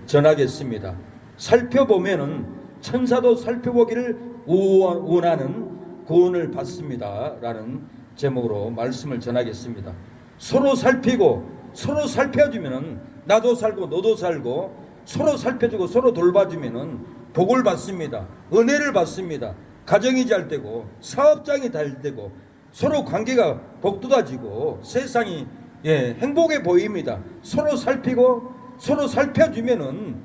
전하겠습니다. 살펴보면은 천사도 살펴보기를 원하는 구원을 받습니다 라는 제목으로 말씀을 전하겠습니다. 서로 살피고 서로 살펴주면은 나도 살고 너도 살고, 서로 살펴주고 서로 돌봐주면은 복을 받습니다. 은혜를 받습니다. 가정이 잘 되고 사업장이 잘 되고 서로 관계가 복돋아지고 세상이 행복해 보입니다. 서로 살피고 서로 살펴주면은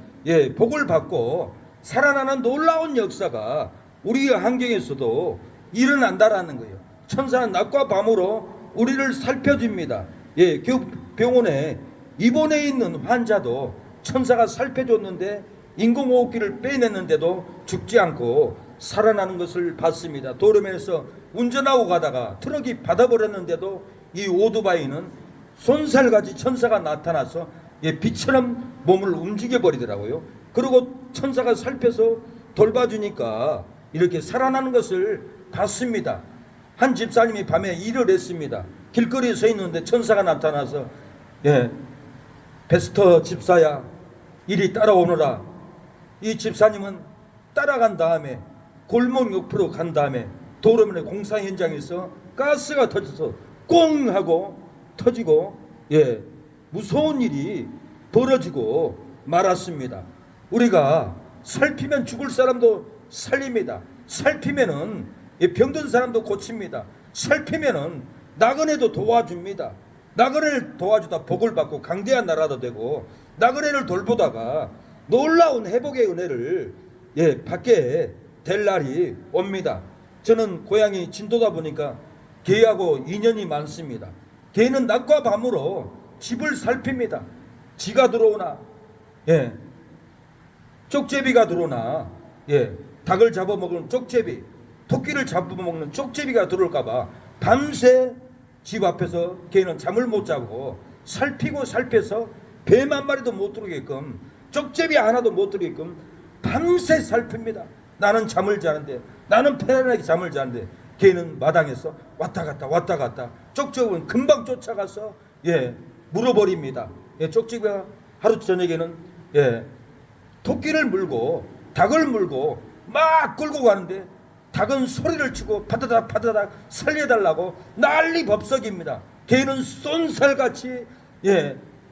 복을 받고 살아나는 놀라운 역사가 우리 환경에서도 일어난다라는 거예요. 천사는 낮과 밤으로 우리를 살펴줍니다. 그 병원에 입원해 있는 환자도 천사가 살펴줬는데 인공호흡기를 빼냈는데도 죽지 않고 살아나는 것을 봤습니다. 도로면에서 운전하고 가다가 트럭이 받아버렸는데도 이 오토바이는 손살같이 천사가 나타나서 빛처럼 몸을 움직여버리더라고요. 그리고 천사가 살펴서 돌봐주니까 이렇게 살아나는 것을 봤습니다. 한 집사님이 밤에 일을 했습니다. 길거리에 서 있는데 천사가 나타나서 베스터 집사야, 이리 따라오너라. 이 집사님은 따라간 다음에 골목 옆으로 간 다음에 도로면의 공사 현장에서 가스가 터져서 꽁 하고 터지고 무서운 일이 벌어지고 말았습니다. 우리가 살피면 죽을 사람도 살립니다. 살피면은 병든 사람도 고칩니다. 살피면은 나그네도 도와줍니다. 나그네를 도와주다 복을 받고 강대한 나라도 되고, 나그네를 돌보다가 놀라운 회복의 은혜를 받게 될 날이 옵니다. 저는 고향이 진도다 보니까 개하고 인연이 많습니다. 개는 낮과 밤으로 집을 살핍니다. 쥐가 들어오나 쪽제비가 들어오나 닭을 잡아먹는 쪽제비, 토끼를 잡아먹는 쪽제비가 들어올까봐 밤새 집 앞에서 개는 잠을 못 자고 살피고 살펴서 뱀 한 마리도 못 들어오게끔, 쪽제비 하나도 못 들어오게끔 밤새 살핍니다. 나는 잠을 자는데, 나는 편안하게 잠을 자는데 개는 마당에서 왔다 갔다 쪽제비는 금방 쫓아가서 물어버립니다. 쪽제비가 하루 저녁에는 토끼를 물고 닭을 물고 막 끌고 가는데 닭은 소리를 치고 파다닥 살려달라고 난리 법석입니다. 개는 쏜살같이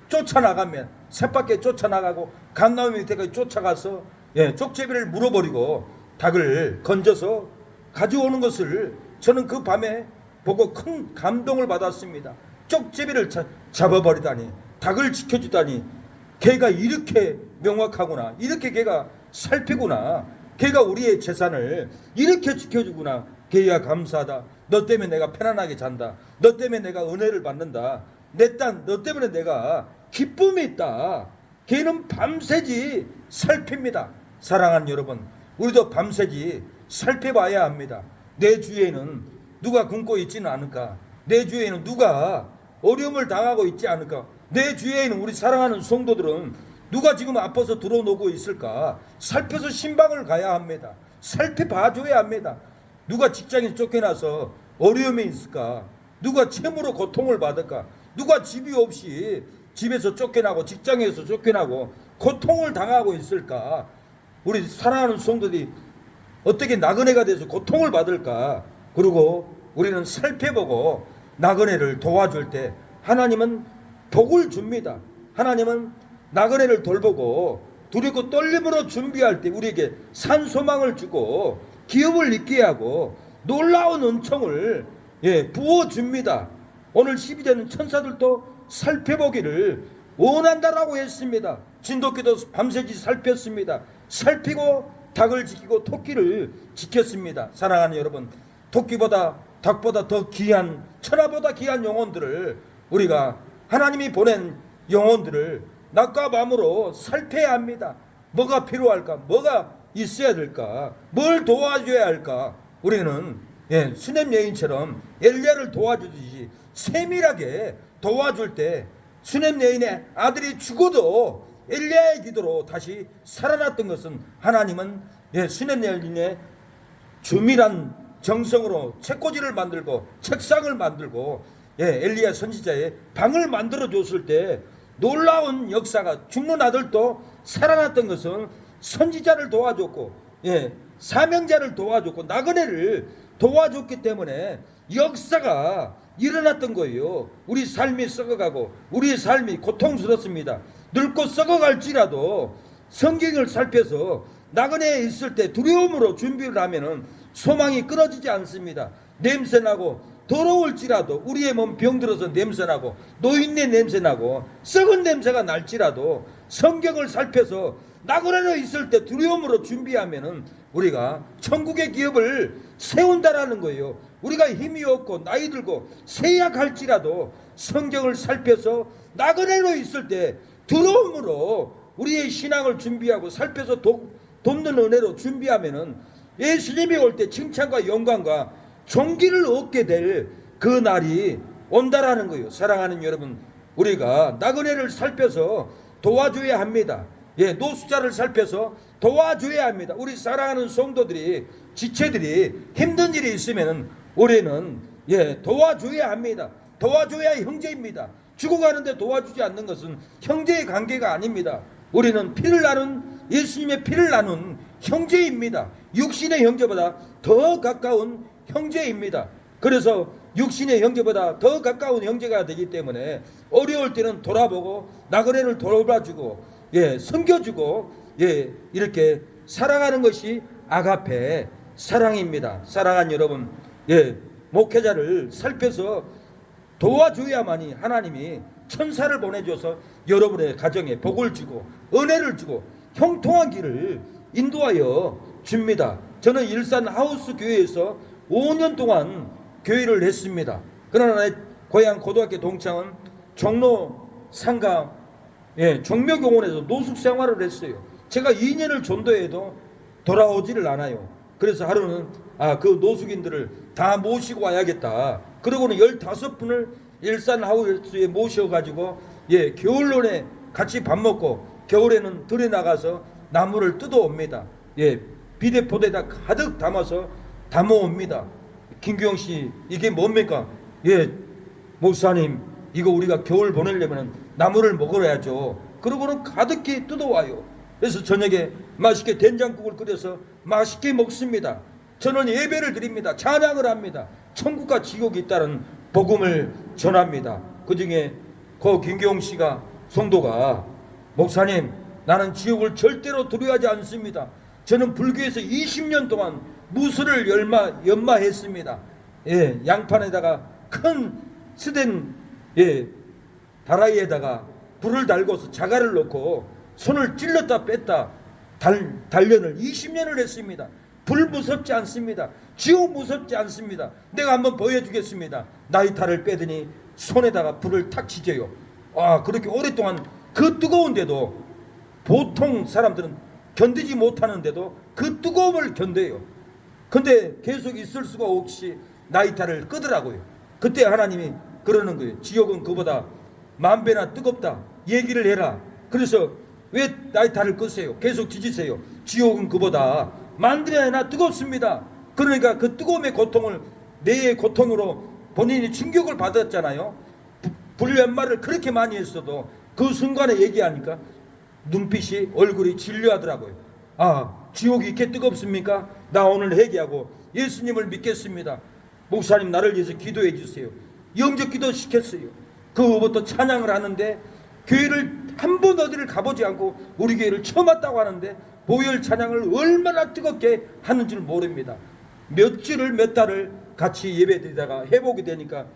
쫓아나가면 새밖에 쫓아나가고 감나무 밑에까지 쫓아가서 쪽제비를 물어버리고 닭을 건져서 가져오는 것을 저는 그 밤에 보고 큰 감동을 받았습니다. 쪽제비를 잡아버리다니, 닭을 지켜주다니, 개가 이렇게 명확하구나, 이렇게 개가 살피구나, 개가 우리의 재산을 이렇게 지켜주구나. 개야 감사하다. 너 때문에 내가 편안하게 잔다. 너 때문에 내가 은혜를 받는다. 내 딸 너 때문에 내가 기쁨이 있다. 개는 밤새지 살핍니다. 사랑하는 여러분, 우리도 밤새지 살펴봐야 합니다. 내 주위에는 누가 굶고 있지는 않을까? 내 주위에는 누가 어려움을 당하고 있지 않을까? 내 주위에는 우리 사랑하는 성도들은 누가 지금 아파서 들어오고 있을까? 살펴서 신방을 가야 합니다. 살펴봐줘야 합니다. 누가 직장에서 쫓겨나서 어려움이 있을까? 누가 채무로 고통을 받을까? 누가 집이 없이 집에서 쫓겨나고 직장에서 쫓겨나고 고통을 당하고 있을까? 우리 사랑하는 성도들이 어떻게 나그네가 돼서 고통을 받을까? 그리고 우리는 살펴보고 나그네를 도와줄 때 하나님은 복을 줍니다. 하나님은 나그네를 돌보고 두렵고 떨림으로 준비할 때 우리에게 산소망을 주고 기업을 있게 하고 놀라운 은총을 부어줍니다. 오늘 12절은 천사들도 살펴보기를 원한다라고 했습니다. 진돗개도 밤새지 살폈습니다. 살피고 닭을 지키고 토끼를 지켰습니다. 사랑하는 여러분, 토끼보다 닭보다 더 귀한, 천하보다 귀한 영혼들을, 우리가 하나님이 보낸 영혼들을 낮과 밤으로 살펴야 합니다. 뭐가 필요할까? 뭐가 있어야 될까? 뭘 도와줘야 할까? 우리는 수넴 여인처럼 엘리야를 도와주듯이 세밀하게 도와줄 때, 수넴 여인의 아들이 죽어도 엘리야의 기도로 다시 살아났던 것은 하나님은 수넴 여인의 주밀한 정성으로 책꽂이를 만들고 책상을 만들고 엘리야 선지자의 방을 만들어 줬을 때 놀라운 역사가 죽는 아들도 살아났던 것은 선지자를 도와줬고 사명자를 도와줬고 나그네를 도와줬기 때문에 역사가 일어났던 거예요. 우리 삶이 썩어가고 우리의 삶이 고통스럽습니다. 늙고 썩어갈지라도 성경을 살펴서 나그네에 있을 때 두려움으로 준비를 하면은 소망이 끊어지지 않습니다. 냄새나고 더러울지라도 우리의 몸 병들어서 냄새나고 노인네 냄새나고 썩은 냄새가 날지라도 성경을 살펴서 나그네로 있을 때 두려움으로 준비하면은 우리가 천국의 기업을 세운다라는 거예요. 우리가 힘이 없고 나이 들고 쇠약할지라도 성경을 살펴서 나그네로 있을 때 두려움으로 우리의 신앙을 준비하고 살펴서 돕는 은혜로 준비하면은 예수님이 올 때 칭찬과 영광과 존귀를 얻게 될 그 날이 온다라는 거예요. 사랑하는 여러분, 우리가 나그네를 살펴서 도와줘야 합니다. 노숙자를 살펴서 도와줘야 합니다. 우리 사랑하는 성도들이 지체들이 힘든 일이 있으면 우리는 도와줘야 합니다. 도와줘야 형제입니다. 죽어가는데 도와주지 않는 것은 형제의 관계가 아닙니다. 우리는 피를 나눈 예수님의 피를 나눈 형제입니다. 육신의 형제보다 더 가까운 형제입니다. 그래서 육신의 형제보다 더 가까운 형제가 되기 때문에 어려울 때는 돌아보고 나그네를 돌봐주고 섬겨주고 이렇게 살아가는 것이 아가페 사랑입니다. 사랑하는 여러분, 목회자를 살펴서 도와줘야만이 하나님이 천사를 보내줘서 여러분의 가정에 복을 주고 은혜를 주고 형통한 길을 인도하여 줍니다. 저는 일산 하우스 교회에서 5년 동안 교회를 했습니다. 그러나 내 고향 고등학교 동창은 종로 상가 종묘공원에서 노숙 생활을 했어요. 제가 2년을 전도해도 돌아오지를 않아요. 그래서 하루는 그 노숙인들을 다 모시고 와야겠다. 그러고는 15분을 일산 하우스에 모셔가지고 겨울론에 같이 밥 먹고 겨울에는 들에 나가서 나무를 뜯어옵니다. 비대포대에다 가득 담아서 담아옵니다. 김규영 씨, 이게 뭡니까? 목사님, 이거 우리가 겨울 보내려면 나무를 먹어야죠. 그러고는 가득히 뜯어와요. 그래서 저녁에 맛있게 된장국을 끓여서 맛있게 먹습니다. 저는 예배를 드립니다. 찬양을 합니다. 천국과 지옥이 있다는 복음을 전합니다. 그 중에 그 김경웅 씨가 성도가 목사님, 나는 지옥을 절대로 두려워하지 않습니다. 저는 불교에서 20년 동안 무술을 연마했습니다. 양판에다가 큰 스된 다라이에다가 불을 달고서 자갈을 넣고 손을 찔렀다 뺐다 단련을 20년을 했습니다. 불 무섭지 않습니다. 지옥 무섭지 않습니다. 내가 한번 보여주겠습니다. 나이타를 빼더니 손에다가 불을 탁 지져요. 그렇게 오랫동안 그 뜨거운데도 보통 사람들은 견디지 못하는데도 그 뜨거움을 견뎌요. 근데 계속 있을 수가 없이 나이타를 끄더라고요. 그때 하나님이 그러는 거예요. 지옥은 그보다 10,000배나 뜨겁다. 얘기를 해라. 그래서 왜 나이타를 끄세요? 계속 지지세요. 지옥은 그보다 10,000배나 뜨겁습니다. 그러니까 그 뜨거움의 고통을 내 고통으로 본인이 충격을 받았잖아요. 불연말을 그렇게 많이 했어도 그 순간에 얘기하니까 눈빛이 얼굴이 진료하더라고요. 지옥이 이렇게 뜨겁습니까? 나 오늘 회개하고 예수님을 믿겠습니다. 목사님, 나를 위해서 기도해 주세요. 영접 기도 시켰어요. 그 후부터 찬양을 하는데 교회를 한 번 어디를 가보지 않고 우리 교회를 처음 왔다고 하는데 보혈 찬양을 얼마나 뜨겁게 하는지를 모릅니다. 몇 주를 몇 달을 같이 예배드리다가 회복이 되니까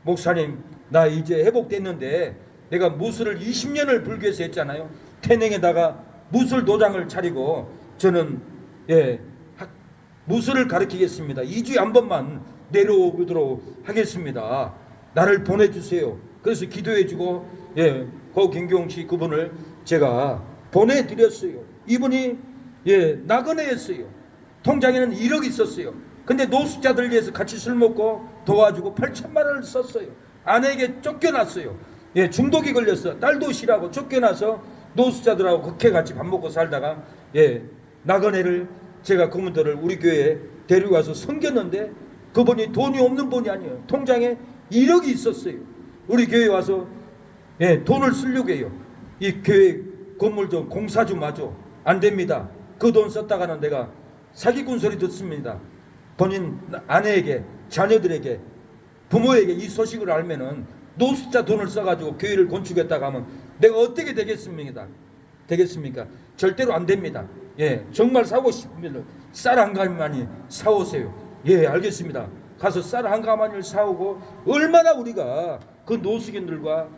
목사님, 나 이제 회복됐는데 내가 무술을 20년을 불교에서 했잖아요. 태릉에다가 무술 도장을 차리고 저는 무술을 가르치겠습니다. 2주에 한 번만 내려오도록 하겠습니다. 나를 보내주세요. 그래서 기도해주고 고 김경웅 씨 그분을 제가 보내드렸어요. 이분이 나그네였어요. 통장에는 1억 있었어요. 근데 노숙자들 위해서 같이 술 먹고 도와주고 8,000만 원을 썼어요. 아내에게 쫓겨났어요. 중독이 걸렸어. 딸도 싫어하고 쫓겨나서 노숙자들하고 그렇게 같이 밥 먹고 살다가 나그네를 제가 그분들을 우리 교회에 데려가서 섬겼는데 그분이 돈이 없는 분이 아니에요. 통장에 1억이 있었어요. 우리 교회에 와서 예, 돈을 쓰려고 해요. 이 교회 건물 좀 공사 좀 하죠. 안 됩니다. 그 돈 썼다가는 내가 사기꾼 소리 듣습니다. 본인 아내에게, 자녀들에게, 부모에게 이 소식을 알면은 노숙자 돈을 써가지고 교회를 건축했다가 하면 내가 어떻게 되겠습니까? 절대로 안 됩니다. 예, 정말 사고 싶으면 쌀 한 가마니 사오세요. 예, 알겠습니다. 가서 쌀 한 가마니를 사오고 얼마나 우리가 그 노숙인들과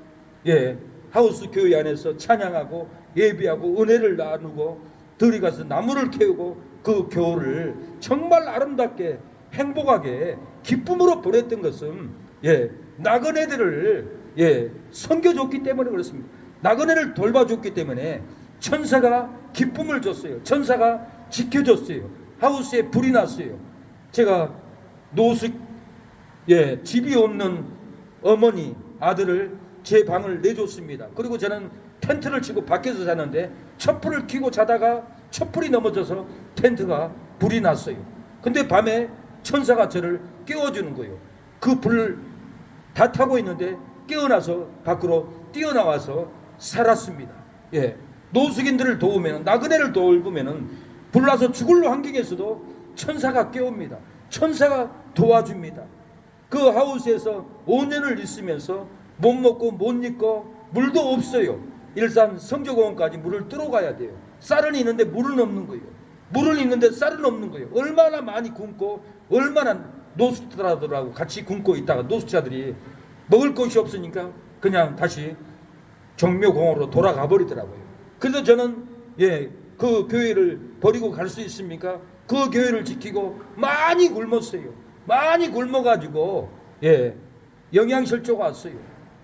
예, 하우스 교회 안에서 찬양하고 예배하고 은혜를 나누고 들이 가서 나무를 캐우고 그 겨울을 정말 아름답게 행복하게 기쁨으로 보냈던 것은 예, 나그네들을 예, 섬겨줬기 때문에 그렇습니다. 나그네를 돌봐줬기 때문에 천사가 기쁨을 줬어요. 천사가 지켜줬어요. 하우스에 불이 났어요. 제가 노숙 예, 집이 없는 어머니 아들을 제 방을 내줬습니다. 그리고 저는 텐트를 치고 밖에서 자는데 촛불을 켜고 자다가 촛불이 넘어져서 텐트가 불이 났어요. 근데 밤에 천사가 저를 깨워주는 거예요. 그 불을 다 타고 있는데 깨어나서 밖으로 뛰어나와서 살았습니다. 예, 노숙인들을 도우면, 나그네를 돌보면 불나서 죽을 환경에서도 천사가 깨웁니다. 천사가 도와줍니다. 그 하우스에서 5년을 있으면서 못 먹고 못 입고 물도 없어요. 일산 성조공원까지 물을 뚫어가야 돼요. 쌀은 있는데 물은 없는 거예요. 물은 있는데 쌀은 없는 거예요. 얼마나 많이 굶고 얼마나 노숙자들하고 같이 굶고 있다가 노숙자들이 먹을 것이 없으니까 그냥 다시 종묘공원으로 돌아가 버리더라고요. 그래서 저는 예, 그 교회를 버리고 갈 수 있습니까? 그 교회를 지키고 많이 굶었어요. 많이 굶어가지고 예, 영양실조가 왔어요.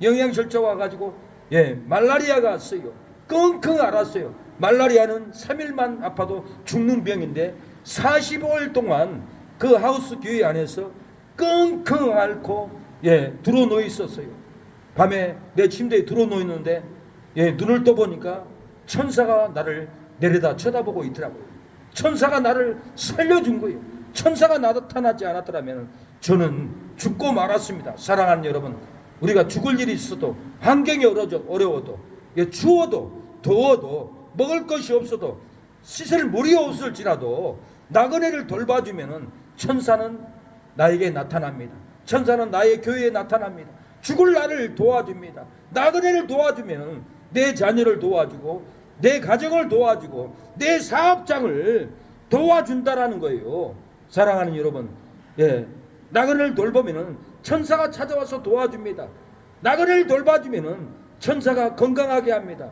영양실조가 와가지고 예, 말라리아가 왔어요. 끙끙 앓았어요. 말라리아는 3일만 아파도 죽는 병인데 45일 동안 그 하우스 교회 안에서 끙끙 앓고 예, 들어누워 있었어요. 밤에 내 침대에 들어누워 있는데 예, 눈을 떠보니까 천사가 나를 내려다 쳐다보고 있더라고요. 천사가 나를 살려준 거예요. 천사가 나타나지 않았더라면 저는 죽고 말았습니다. 사랑하는 여러분, 우리가 죽을 일이 있어도 환경이 어려워도 예, 추워도 더워도 먹을 것이 없어도 씻을 물이 없을지라도 나그네를 돌봐주면은 천사는 나에게 나타납니다. 천사는 나의 교회에 나타납니다. 죽을 나를 도와줍니다. 나그네를 도와주면은 내 자녀를 도와주고 내 가정을 도와주고 내 사업장을 도와준다라는 거예요. 사랑하는 여러분, 예, 나그네를 돌보면은 천사가 찾아와서 도와줍니다. 나그네를 돌봐주면은 천사가 건강하게 합니다.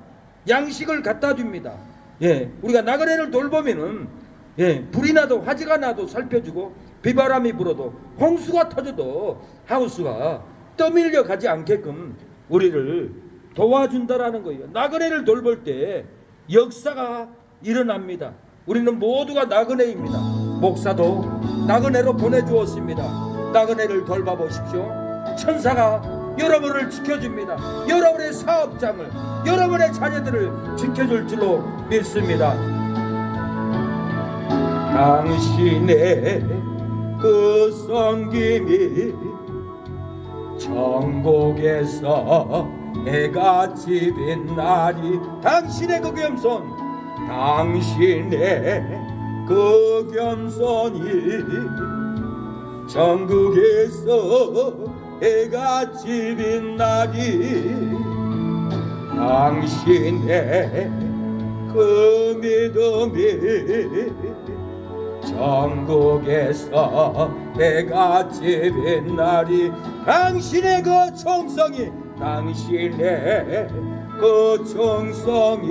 양식을 갖다 줍니다. 예, 우리가 나그네를 돌보면은 예, 불이 나도 화재가 나도 살펴주고 비바람이 불어도 홍수가 터져도 하우스가 떠밀려 가지 않게끔 우리를 도와준다라는 거예요. 나그네를 돌볼 때 역사가 일어납니다. 우리는 모두가 나그네입니다. 목사도 나그네로 보내주었습니다. 나그네를 돌봐보십시오. 천사가 여러분을 지켜줍니다. 여러분의 사업장을, 여러분의 자녀들을 지켜줄 줄로 믿습니다. 당신의 그 섬김이 천국에서 해같이 빛나리. 당신의 그 겸손, 당신의 그 겸손이 천국에서 해같이 빛나리. 당신의 그 믿음이 천국에서 해같이 빛나리. 당신의 그 정성이, 당신의 그 정성이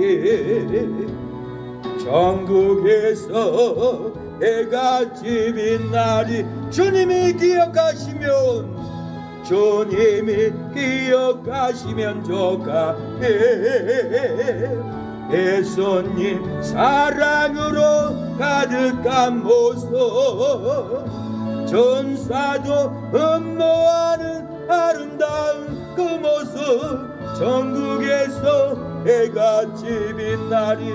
천국에서 해같이 빛나리. 주님이 기억하시면, 주님이 기억하시면 좋가. 예수님 사랑으로 가득한 모습, 전사도 음모하는 아름다운 그 모습, 천국에서 해같이 빛나리.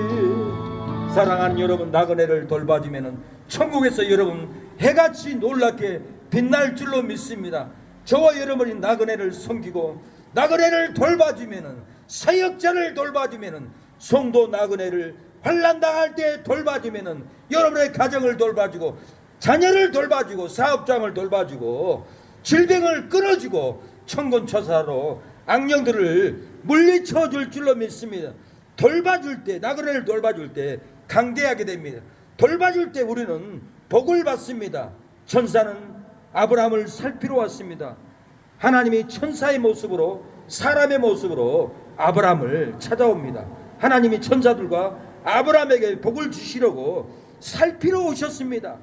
사랑하는 여러분, 나그네를 돌봐주면 천국에서 여러분 해같이 놀랍게 빛날 줄로 믿습니다. 저와 여러분이 나그네를 섬기고 나그네를 돌봐주면은, 사역자를 돌봐주면은, 성도 나그네를 환난당할 때 돌봐주면은 여러분의 가정을 돌봐주고, 자녀를 돌봐주고, 사업장을 돌봐주고, 질병을 끊어주고, 천군천사로 악령들을 물리쳐 줄 줄로 믿습니다. 돌봐줄 때, 나그네를 돌봐줄 때 강대하게 됩니다. 돌봐줄 때 우리는 복을 받습니다. 천사는 아브라함을 살피러 왔습니다. 하나님이 천사의 모습으로, 사람의 모습으로 아브라함을 찾아옵니다. 하나님이 천사들과 아브라함에게 복을 주시려고 살피러 오셨습니다.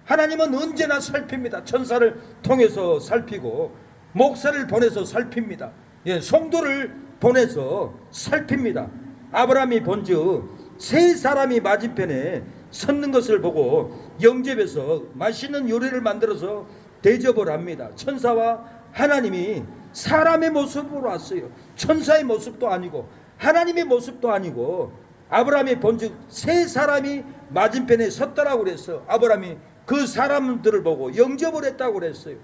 하나님은 언제나 살핍니다. 천사를 통해서 살피고, 목사를 보내서 살핍니다. 성도를 보내서 살핍니다. 아브라함이 본즉 세 사람이 맞은편에 섰는 것을 보고 영접해서 맛있는 요리를 만들어서 대접을 합니다. 천사와 하나님이 사람의 모습으로 왔어요. 천사의 모습도 아니고 하나님의 모습도 아니고, 아브라함이 본즉 세 사람이 맞은편에 섰다라고 그랬어요. 아브라함이 그 사람들을 보고 영접을 했다고 그랬어요.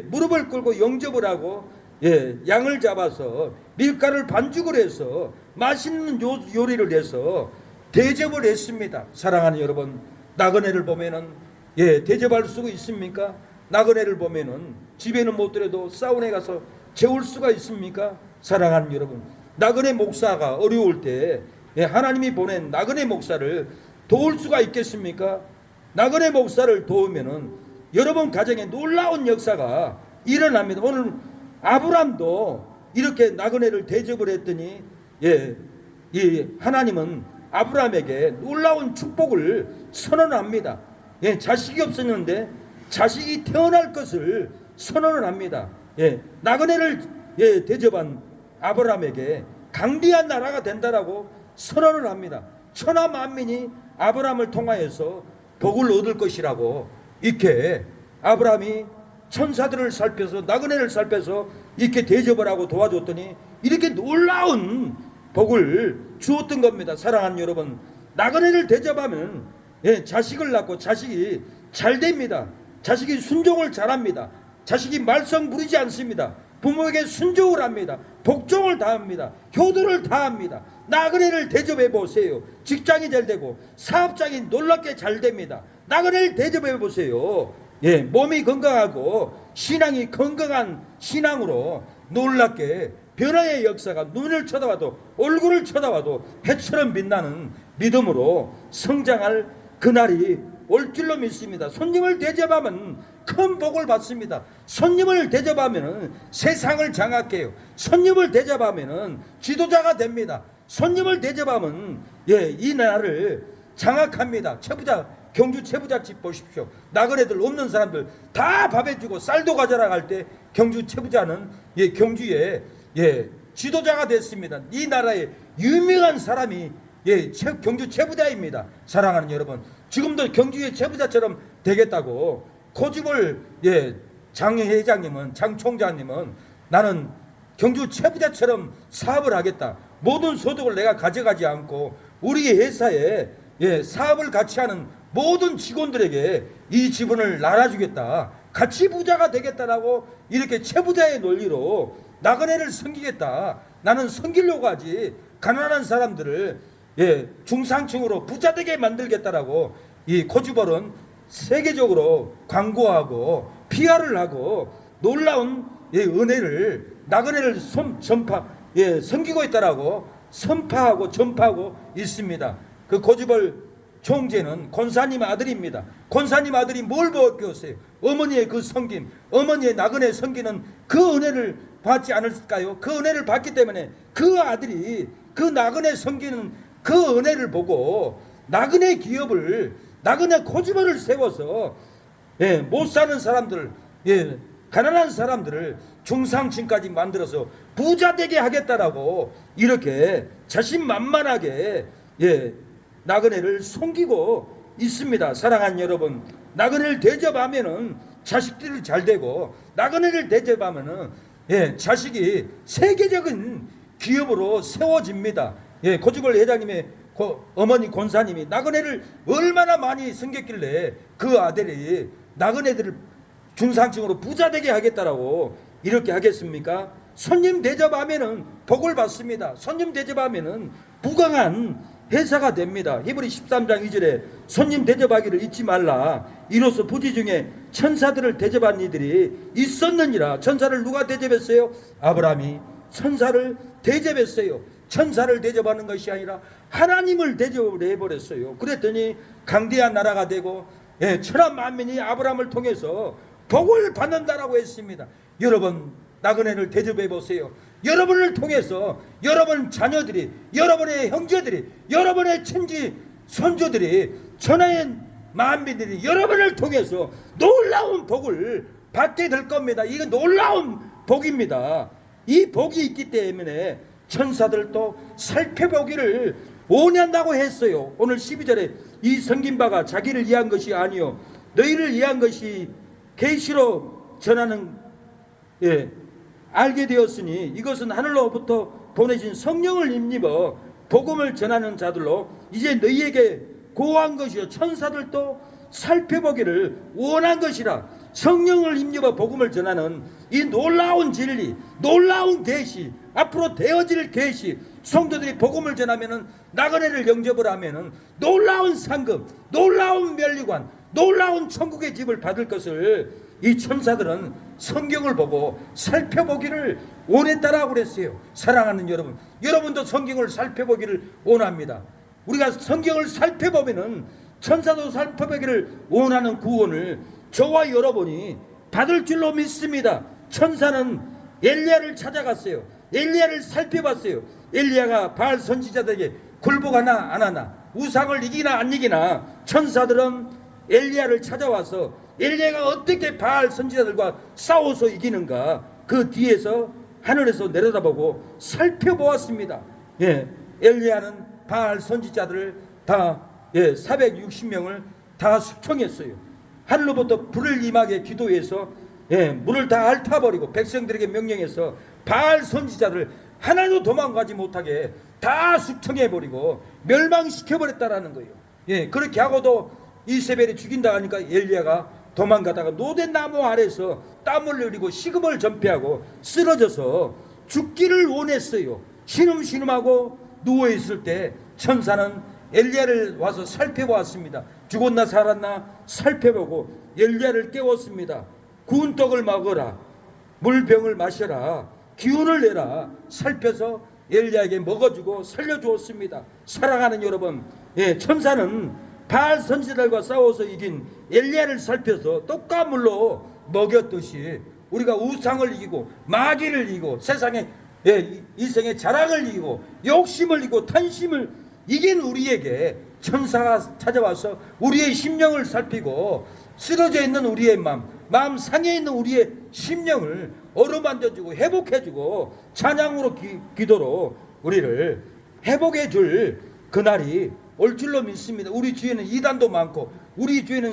무릎을 꿇고 영접을 하고, 양을 잡아서 밀가루를 반죽을 해서 맛있는 요리를 해서 대접을 했습니다. 사랑하는 여러분, 나그네를 보면은 대접할 수가 있습니까? 나그네를 보면은 집에는 못 들여도 사우나에 가서 재울 수가 있습니까? 사랑하는 여러분, 나그네 목사가 어려울 때 하나님이 보낸 나그네 목사를 도울 수가 있겠습니까? 나그네 목사를 도우면은 여러분 가정에 놀라운 역사가 일어납니다. 오늘 아브람도 이렇게 나그네를 대접을 했더니 이 하나님은 아브람에게 놀라운 축복을 선언합니다. 자식이 없었는데 자식이 태어날 것을 선언을 합니다. 나그네를 대접한 아브람에게 강대한 나라가 된다라고 선언을 합니다. 천하 만민이 아브람을 통하여서 복을 얻을 것이라고, 이렇게 아브람이 천사들을 살펴서, 나그네를 살펴서 이렇게 대접을 하고 도와줬더니 이렇게 놀라운 복을 주었던 겁니다. 사랑하는 여러분, 나그네를 대접하면 자식을 낳고 자식이 잘 됩니다. 자식이 순종을 잘합니다. 자식이 말썽 부리지 않습니다. 부모에게 순종을 합니다. 복종을 다합니다. 효도를 다합니다. 나그네를 대접해 보세요. 직장이 잘 되고 사업장이 놀랍게 잘 됩니다. 나그네를 대접해 보세요. 몸이 건강하고 신앙이 건강한 신앙으로 놀랍게 변화의 역사가 눈을 쳐다봐도, 얼굴을 쳐다봐도 해처럼 빛나는 믿음으로 성장할 그날이 올 줄로 믿습니다. 손님을 대접하면 큰 복을 받습니다. 손님을 대접하면 세상을 장악해요. 손님을 대접하면 지도자가 됩니다. 손님을 대접하면 이 나라를 장악합니다. 경주 최부자집 보십시오. 나그네들 없는 사람들 다 밥해주고 쌀도 가져라 할 때 경주 최부자는 경주에 지도자가 됐습니다. 이 나라의 유명한 사람이 경주 최부자입니다. 사랑하는 여러분, 지금도 경주의 최부자처럼 되겠다고 고집을 장 회장님은, 장 총장님은 나는 경주 최부자처럼 사업을 하겠다. 모든 소득을 내가 가져가지 않고 우리 회사에 사업을 같이 하는 모든 직원들에게 이 지분을 나눠주겠다. 같이 부자가 되겠다라고 이렇게 최부자의 논리로 나그네를 섬기겠다. 나는 섬기려고 하지 가난한 사람들을 중상층으로 부자 되게 만들겠다라고 이 코지벌은 세계적으로 광고하고 PR을 하고 놀라운 은혜를, 나그네를 섬기고 있다라고 선파하고 전파하고 있습니다. 그 고지벌 총재는 권사님 아들입니다. 권사님 아들이 뭘 배웠어요? 어머니의 그 섬김, 어머니의 나그네 섬기는 그 은혜를 받지 않을까요? 그 은혜를 받기 때문에 그 아들이 그 나그네 섬기는 그 은혜를 보고 나그네 기업을, 나그네 고지벌을 세워서 못 사는 사람들, 가난한 사람들을 중상층까지 만들어서 부자 되게 하겠다라고 이렇게 자신만만하게 나그네를 섬기고 있습니다. 사랑하는 여러분, 나그네를 대접하면은 자식들이 잘 되고, 나그네를 대접하면은 자식이 세계적인 기업으로 세워집니다. 고지벌 회장님의 어머니 권사님이 나그네를 얼마나 많이 섬겼길래 그 아들이 나그네들을 중상층으로 부자 되게 하겠다라고 이렇게 하겠습니까? 손님 대접하면은 복을 받습니다. 손님 대접하면은 부강한 회사가 됩니다. 히브리 13장 2절에 손님 대접하기를 잊지 말라. 이로써 부지 중에 천사들을 대접한 이들이 있었느니라. 천사를 누가 대접했어요? 아브라함이 천사를 대접했어요. 천사를 대접하는 것이 아니라 하나님을 대접을 해버렸어요. 그랬더니 강대한 나라가 되고 천하 만민이 아브라함을 통해서 복을 받는다라고 했습니다. 여러분 나그네를 대접해 보세요. 여러분을 통해서 여러분 자녀들이, 여러분의 형제들이, 여러분의 친지 손주들이, 천하의 만민들이 여러분을 통해서 놀라운 복을 받게 될 겁니다. 이건 놀라운 복입니다. 이 복이 있기 때문에 천사들도 살펴보기를 원한다고 했어요. 오늘 12절에 이 성긴 바가 자기를 위한 것이 아니요 너희를 위한 것이 계시로 전하는 알게 되었으니 이것은 하늘로부터 보내신 성령을 힘입어 복음을 전하는 자들로 이제 너희에게 고한 것이요 천사들도 살펴보기를 원한 것이라. 성령을 힘입어 복음을 전하는 이 놀라운 진리, 놀라운 계시, 앞으로 되어질 계시, 성도들이 복음을 전하면은 나그네를 영접을 하면은 놀라운 상급, 놀라운 면류관, 놀라운 천국의 집을 받을 것을 이 천사들은 성경을 보고 살펴보기를 원했다라고 그랬어요. 사랑하는 여러분, 여러분도 성경을 살펴보기를 원합니다. 우리가 성경을 살펴보면은 천사도 살펴보기를 원하는 구원을 저와 여러분이 받을 줄로 믿습니다. 천사는 엘리야를 찾아갔어요. 엘리야를 살펴봤어요. 엘리야가 바알 선지자들에게 굴복하나 안 하나, 우상을 이기나 안 이기나, 천사들은 엘리야를 찾아와서 엘리야가 어떻게 바알 선지자들과 싸워서 이기는가 그 뒤에서 하늘에서 내려다보고 살펴보았습니다. 엘리야는 바알 선지자들을 다 460명을 다 숙청했어요. 하늘로부터 불을 임하게 기도해서 물을 다 핥아버리고 백성들에게 명령해서 바알 선지자들 하나도 도망가지 못하게 다 숙청해버리고 멸망시켜버렸다라는 거예요. 그렇게 하고도 이세벨이 죽인다 하니까 엘리야가 도망가다가 노된 나무 아래서 땀을 흘리고 식음을 전폐하고 쓰러져서 죽기를 원했어요. 신음신음하고 누워있을 때 천사는 엘리야를 와서 살펴보았습니다. 죽었나 살았나 살펴보고 엘리야를 깨웠습니다. 구운 떡을 먹어라, 물병을 마셔라, 기운을 내라 살펴서 엘리야에게 먹어주고 살려주었습니다. 사랑하는 여러분, 천사는 바알 선지자들과 싸워서 이긴 엘리야를 살펴서 떡과 물로 먹였듯이 우리가 우상을 이기고 마귀를 이기고 세상의 이생의 자랑을 이기고 욕심을 이기고 탄심을 이긴 우리에게 천사가 찾아와서 우리의 심령을 살피고 쓰러져 있는 우리의 마음 상해 있는 우리의 심령을 어루만져주고 회복해주고 찬양으로 기도로 우리를 회복해 줄 그날이 올 줄로 믿습니다. 우리 주위에는 이단도 많고 우리 주위에는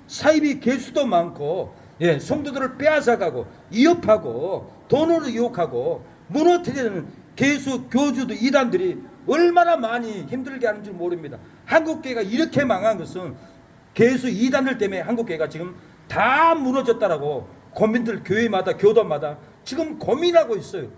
사이비 개수도 많고 성도들을 빼앗아가고 위협하고 돈으로 유혹하고 무너뜨리는 개수 교주도 이단들이 얼마나 많이 힘들게 하는 줄 모릅니다. 한국교회가 이렇게 망한 것은 개수 이단들 때문에 한국교회가 지금 다 무너졌다라고 고민들 교회마다 교단마다 지금 고민하고 있어요.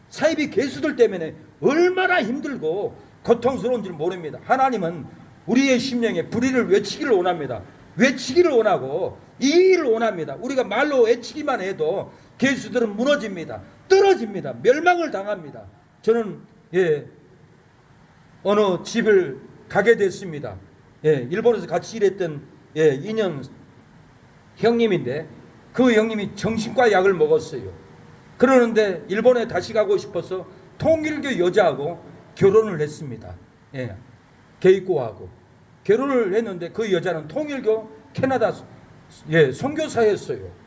사이비 개수들 때문에 얼마나 힘들고 고통스러운 줄 모릅니다. 하나님은 우리의 심령에 불의를 외치기를 원합니다. 외치기를 원하고 이 일을 원합니다. 우리가 말로 외치기만 해도 개수들은 무너집니다. 떨어집니다. 멸망을 당합니다. 저는 어느 집을 가게 됐습니다. 일본에서 같이 일했던 2년 형님인데 그 형님이 정신과 약을 먹었어요. 그러는데 일본에 다시 가고 싶어서 통일교 여자하고 결혼을 했습니다. 개입고하고 결혼을 했는데 그 여자는 통일교 캐나다 선교사였어요.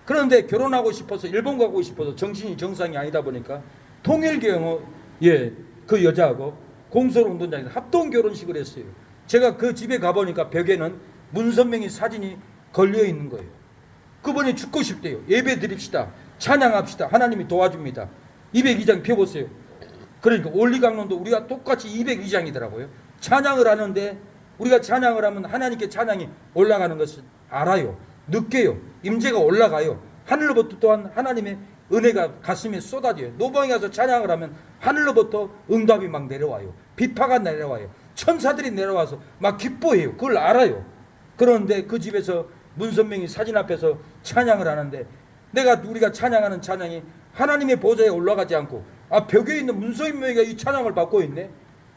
그런데 결혼하고 싶어서 일본 가고 싶어서 정신이 정상이 아니다 보니까 통일교 그 여자하고 공설운동장에서 합동 결혼식을 했어요. 제가 그 집에 가보니까 벽에는 문선명이 사진이 걸려 있는 거예요. 그분이 죽고 싶대요. 예배 드립시다. 찬양합시다. 하나님이 도와줍니다. 202장 펴보세요. 그러니까 올리강론도 우리가 똑같이 202장이더라고요. 찬양을 하는데 우리가 찬양을 하면 하나님께 찬양이 올라가는 것을 알아요. 느껴요. 임재가 올라가요. 하늘로부터 또한 하나님의 은혜가 가슴에 쏟아져요. 노방에 가서 찬양을 하면 하늘로부터 응답이 막 내려와요. 비파가 내려와요. 천사들이 내려와서 막 기뻐해요. 그걸 알아요. 그런데 그 집에서 문선명이 사진 앞에서 찬양을 하는데 우리가 찬양하는 찬양이 하나님의 보좌에 올라가지 않고 벽에 있는 문선명이가 이 찬양을 받고 있네.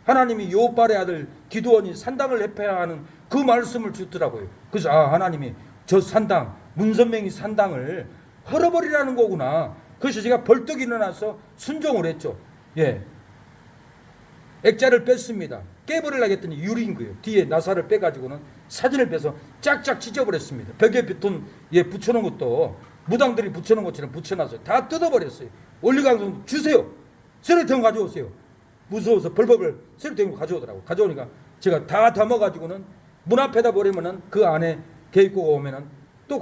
하나님이 요발의 아들 기드온이 산당을 해패야 하는 그 말씀을 주더라고요. 그래서 하나님이 저 산당, 문선명이 산당을 헐어버리라는 거구나. 그래서 제가 벌떡 일어나서 순종을 했죠. 예, 액자를 뺐습니다. 깨버리려고 했더니 유리인 거예요. 뒤에 나사를 빼가지고는 사진을 빼서 짝짝 찢어버렸습니다. 벽에 붙여놓은 것도 무당들이 붙여놓은 것처럼 붙여놨어요. 다 뜯어버렸어요. 올리광선 주세요. 쓰레기통 가져오세요. 무서워서 벌벌벌 쓰레기통 가져오더라고. 가져오니까 제가 다 담아가지고는 문 앞에다 버리면은 그 안에 개입구가 오면은 또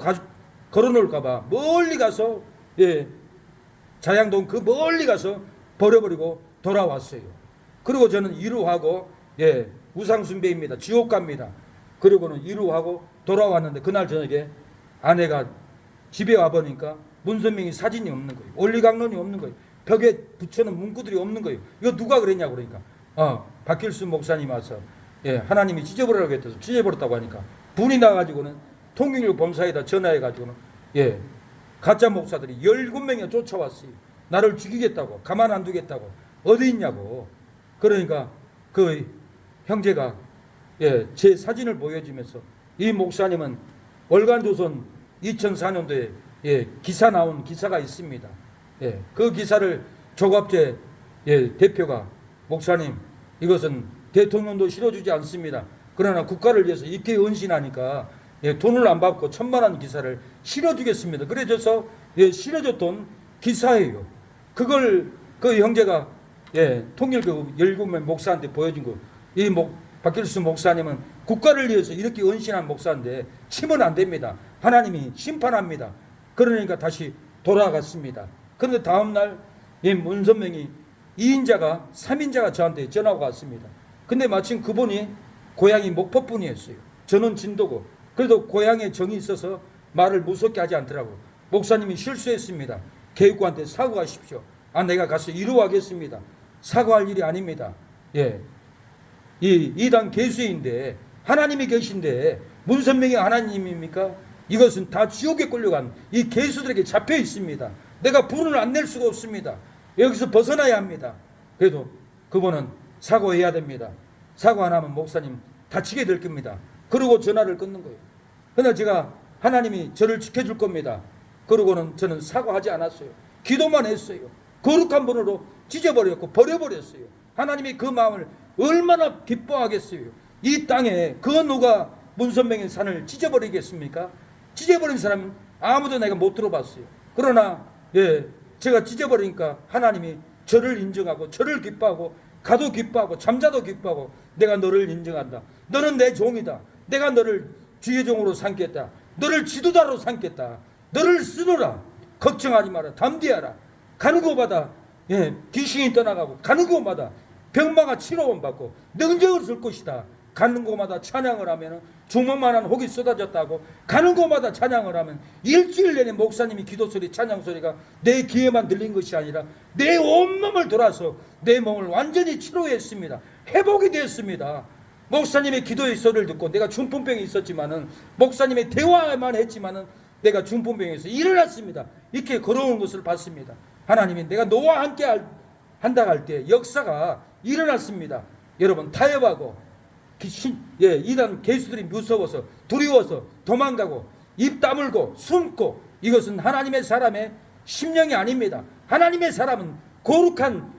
걸어놓을까봐 멀리 가서 자양동 그 멀리 가서 버려버리고 돌아왔어요. 그리고 저는 이루하고 우상숭배입니다. 지옥 갑니다. 그리고는 이루하고 돌아왔는데 그날 저녁에 아내가 집에 와보니까 문선명이 사진이 없는 거예요. 올리광론이 없는 거예요. 벽에 붙여놓은 문구들이 없는 거예요. 이거 누가 그랬냐고 그러니까 박길수 목사님 와서 하나님이 찢어버리라고 했대서 찢어버렸다고 하니까 분이 나가지고는 통일교 범사에다 전화해가지고는 가짜 목사들이 17명이나 쫓아왔어요. 나를 죽이겠다고, 가만 안 두겠다고, 어디 있냐고. 그러니까 그 형제가 제 사진을 보여주면서 이 목사님은 월간조선 2004년도에 기사 나온 기사가 있습니다. 그 기사를 조갑재 대표가 목사님 이것은 대통령도 실어주지 않습니다. 그러나 국가를 위해서 이렇게 헌신하니까 돈을 안 받고 1,000만 원 기사를 실어주겠습니다. 그래서 실어줬던 기사예요. 그걸 그 형제가 통일교 17명 목사한테 보여준 거. 박길수 목사님은 국가를 위해서 이렇게 헌신한 목사인데 치면 안 됩니다. 하나님이 심판합니다. 그러니까 다시 돌아갔습니다. 그런데 다음날 문선명이 2인자가 3인자가 저한테 전화가 왔습니다. 근데 마침 그분이 고향이 목포분이었어요. 저는 진도고. 그래도 고향에 정이 있어서 말을 무섭게 하지 않더라고. 목사님이 실수했습니다. 개육구한테 사과하십시오. 내가 가서 이루하겠습니다. 사과할 일이 아닙니다. 이단 개수인데 하나님이 계신데 문선명이 하나님입니까? 이것은 다 지옥에 끌려간 이 개수들에게 잡혀 있습니다. 내가 불을 안 낼 수가 없습니다. 여기서 벗어나야 합니다. 그래도 그분은 사과해야 됩니다. 사과 안 하면 목사님 다치게 될 겁니다. 그러고 전화를 끊는 거예요. 그러나 제가 하나님이 저를 지켜줄 겁니다. 그러고는 저는 사과하지 않았어요. 기도만 했어요. 거룩한 분으로 찢어버렸고 버려버렸어요. 하나님이 그 마음을 얼마나 기뻐하겠어요. 이 땅에 그 누가 문선명의 산을 찢어버리겠습니까? 찢어버린 사람은 아무도 내가 못 들어봤어요. 그러나 제가 찢어버리니까 하나님이 저를 인정하고 저를 기뻐하고 가도 기뻐하고 잠자도 기뻐하고 내가 너를 인정한다. 너는 내 종이다. 내가 너를 주의 종으로 삼겠다. 너를 지도자로 삼겠다. 너를 쓰노라. 걱정하지 마라. 담대하라. 가는 곳마다 귀신이 떠나가고 가는 곳마다 병마가 치료원 받고 능력을 쓸 것이다. 가는 곳마다 찬양을 하면 주먹만한 혹이 쏟아졌다고 가는 곳마다 찬양을 하면 일주일 내내 목사님이 기도소리 찬양소리가 내 귀에만 들린 것이 아니라 내 온몸을 돌아서 내 몸을 완전히 치료했습니다. 회복이 됐습니다. 목사님의 기도의 소리를 듣고 내가 중풍병이 있었지만은 목사님의 대화만 했지만은 내가 중풍병에서 일어났습니다. 이렇게 걸어오는 것을 봤습니다. 하나님이 내가 너와 함께 한다 할 때 역사가 일어났습니다. 여러분 타협하고 이단 개수들이 무서워서 두려워서 도망가고 입 다물고 숨고 이것은 하나님의 사람의 심령이 아닙니다. 하나님의 사람은 거룩한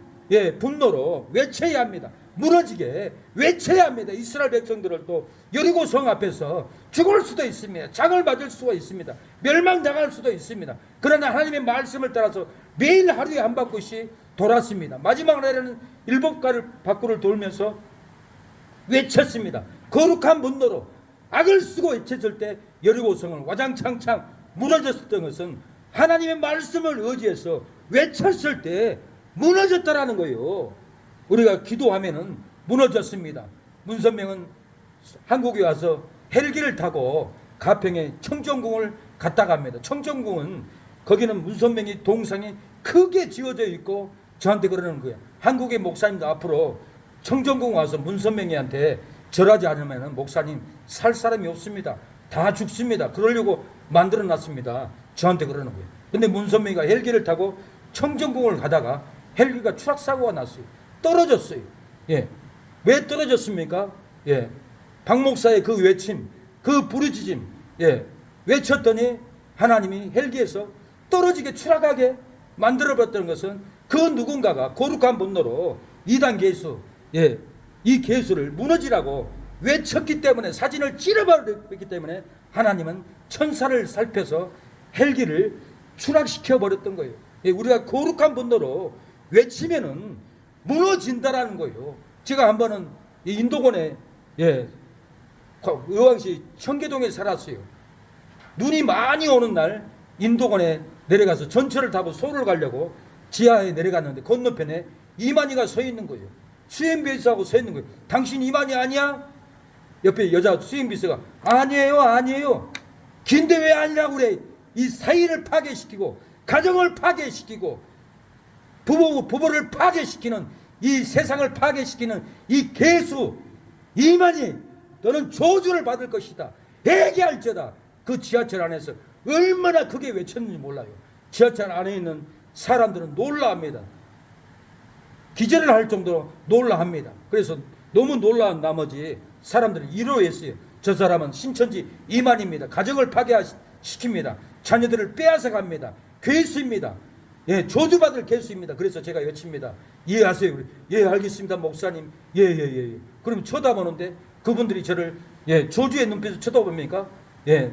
분노로 외쳐야 합니다. 무너지게 외쳐야 합니다. 이스라엘 백성들을 또 여리고 성 앞에서 죽을 수도 있습니다. 장을 맞을 수가 있습니다. 멸망당할 수도 있습니다. 그러나 하나님의 말씀을 따라서 매일 하루에 한 바퀴씩 돌았습니다. 마지막 날에는 7가를 밖으로 돌면서 외쳤습니다. 거룩한 분노로 악을 쓰고 외쳤을 때 여리고성을 와장창창 무너졌던 것은 하나님의 말씀을 의지해서 외쳤을 때 무너졌다라는 거예요. 우리가 기도하면은 무너졌습니다. 문선명은 한국에 와서 헬기를 타고 가평에 청정궁을 갔다 갑니다. 청정궁은 거기는 문선명이 동상이 크게 지어져 있고 저한테 그러는 거예요. 한국의 목사님도 앞으로 청정궁 와서 문선명이한테 절하지 않으면 목사님 살 사람이 없습니다. 다 죽습니다. 그러려고 만들어 놨습니다. 저한테 그러는 거예요. 근데 문선명이가 헬기를 타고 청정궁을 가다가 헬기가 추락사고가 났어요. 떨어졌어요. 예. 왜 떨어졌습니까? 예. 박 목사의 그 외침, 그 부르짖음, 예. 외쳤더니 하나님이 헬기에서 떨어지게 추락하게 만들어봤다는 것은 그 누군가가 거룩한 분노로 이단 계수, 예. 이 계수를 무너지라고 외쳤기 때문에, 사진을 찌르버렸기 때문에 하나님은 천사를 살펴서 헬기를 추락시켜 버렸던 거예요. 예, 우리가 거룩한 분노로 외치면은 무너진다라는 거예요. 제가 한 번은 인도권에, 예, 의왕시 청계동에 살았어요. 눈이 많이 오는 날 인도권에 내려가서 전철을 타고 서울을 가려고 지하에 내려갔는데 건너편에 이만희가 서 있는 거예요. 수행비서하고 서 있는 거예요. 당신 이만희 아니야? 옆에 여자 수행비서가 아니에요. 긴데 왜 아니라고 그래? 이 사이를 파괴시키고 가정을 파괴시키고 부부를 파괴시키는, 이 세상을 파괴시키는 이 개수 이만희, 너는 저주를 받을 것이다. 회개할지어다. 그 지하철 안에서 얼마나 크게 외쳤는지 몰라요. 지하철 안에 있는 사람들은 놀라합니다. 기절을 할 정도로 놀라합니다. 그래서 너무 놀라운 나머지 사람들은 이러했어요. 저 사람은 신천지 이만입니다. 가정을 파괴시킵니다. 자녀들을 빼앗아 갑니다. 괴수입니다. 예, 저주받을 괴수입니다. 그래서 제가 외칩니다. 이해하세요? 예, 알겠습니다, 목사님. 예. 그럼 쳐다보는데 그분들이 저를, 예, 저주의 눈빛으로 쳐다봅니까? 예,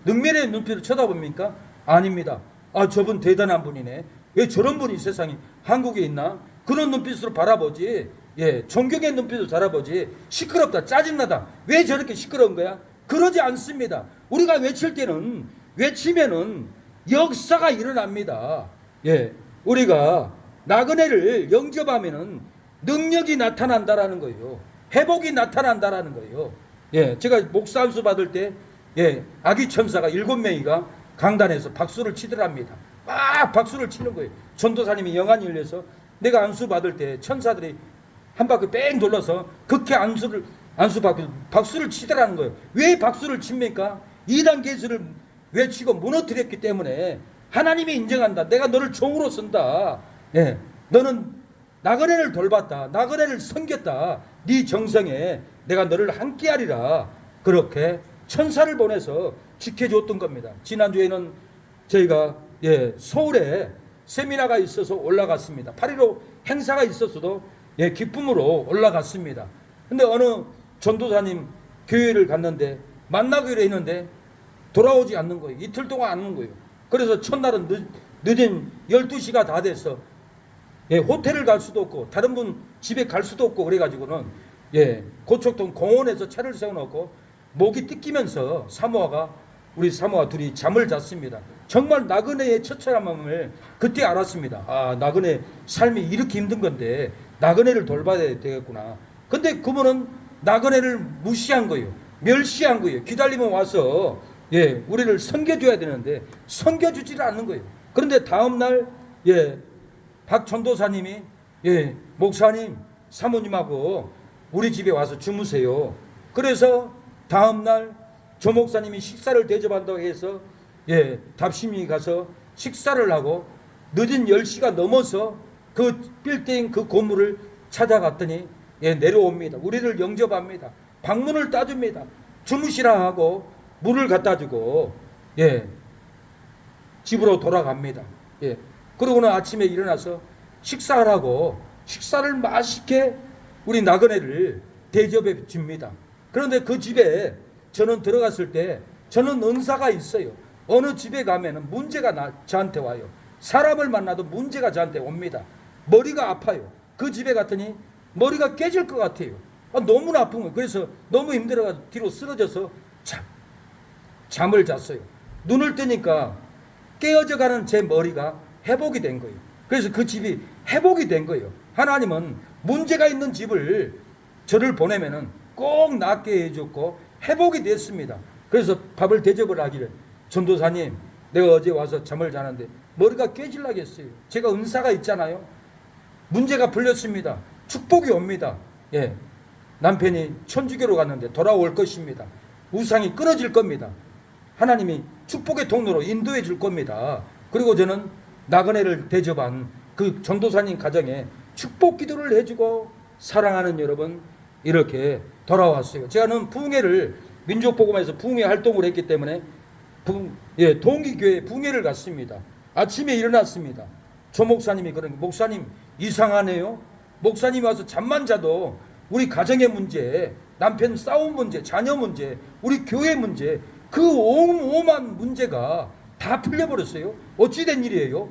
능멸의 눈빛으로 쳐다봅니까? 아닙니다. 아, 저분 대단한 분이네. 왜 저런 분이 세상에 한국에 있나? 그런 눈빛으로 바라보지. 예, 존경의 눈빛으로 바라보지. 시끄럽다, 짜증나다, 왜 저렇게 시끄러운 거야? 그러지 않습니다. 우리가 외칠 때는, 외치면은 역사가 일어납니다. 예, 우리가 나그네를 영접하면은 능력이 나타난다라는 거예요. 회복이 나타난다라는 거예요. 예, 제가 목사 안수 받을 때, 예, 아기 천사가 7명이가 강단에서 박수를 치더랍니다. 막 박수를 치는 거예요. 전도사님이 영안이 열려서 내가 안수 받을 때 천사들이 한 바퀴 뺑 돌려서 그렇게 안수 받고 박수를 치더라는 거예요. 왜 박수를 칩니까? 이단 계수를 외치고 무너뜨렸기 때문에 하나님이 인정한다. 내가 너를 종으로 쓴다. 예, 너는 나그네를 돌봤다. 나그네를 섬겼다. 네 정성에 내가 너를 함께하리라. 그렇게 천사를 보내서 지켜줬던 겁니다. 지난주에는 저희가, 예, 서울에 세미나가 있어서 올라갔습니다. 8.15 행사가 있었어도, 예, 기쁨으로 올라갔습니다. 근데 어느 전도사님 교회를 갔는데 만나기로 했는데 돌아오지 않는 거예요. 이틀 동안 안 오는 거예요. 그래서 첫날은 늦은 12시가 다 돼서, 예, 호텔을 갈 수도 없고 다른 분 집에 갈 수도 없고 그래가지고는, 예, 고척동 공원에서 차를 세워놓고 목이 뜯기면서 우리 사모와 둘이 잠을 잤습니다. 정말 나그네의 처참함을 그때 알았습니다. 아, 나그네 삶이 이렇게 힘든 건데 나그네를 돌봐야 되겠구나. 근데 그분은 나그네를 무시한 거예요. 멸시한 거예요. 기다리면 와서, 예, 우리를 섬겨줘야 되는데 섬겨주지를 않는 거예요. 그런데 다음날, 예, 박 전도사님이, 예, 목사님, 사모님하고 우리 집에 와서 주무세요. 그래서 다음날 조 목사님이 식사를 대접한다고 해서, 예, 답심이 가서 식사를 하고 늦은 10시가 넘어서 그 빌딩 그 건물을 찾아갔더니, 예, 내려옵니다. 우리를 영접합니다. 방문을 따줍니다. 주무시라 하고 물을 갖다 주고, 예, 집으로 돌아갑니다. 예, 그러고는 아침에 일어나서 식사하라고 식사를 맛있게 우리 나그네를 대접해 줍니다. 그런데 그 집에 저는 들어갔을 때 저는 은사가 있어요. 어느 집에 가면은 문제가 저한테 와요. 사람을 만나도 문제가 저한테 옵니다. 머리가 아파요. 그 집에 갔더니 머리가 깨질 것 같아요. 너무나 아픈 거예요. 그래서 너무 힘들어서 뒤로 쓰러져서 잠을 잤어요. 눈을 뜨니까 깨어져 가는 제 머리가 회복이 된 거예요. 그래서 그 집이 회복이 된 거예요. 하나님은 문제가 있는 집을 저를 보내면은 꼭 낫게 해줬고 회복이 됐습니다. 그래서 밥을 대접을 하기를, 전도사님, 내가 어제 와서 잠을 자는데 머리가 깨질라겠어요. 제가 은사가 있잖아요. 문제가 풀렸습니다. 축복이 옵니다. 예, 남편이 천주교로 갔는데 돌아올 것입니다. 우상이 끊어질 겁니다. 하나님이 축복의 통로로 인도해 줄 겁니다. 그리고 저는 나그네를 대접한 그 전도사님 가정에 축복 기도를 해주고 사랑하는 여러분 이렇게 돌아왔어요. 제가는 부흥회를 민족복음에서 부흥회 활동을 했기 때문에 동기교회 부흥회를 갔습니다. 아침에 일어났습니다. 조 목사님이 그런 목사님 이상하네요. 목사님이 와서 잠만 자도 우리 가정의 문제, 남편 싸움 문제, 자녀 문제, 우리 교회 문제 그 오만 문제가 다 풀려버렸어요. 어찌된 일이에요?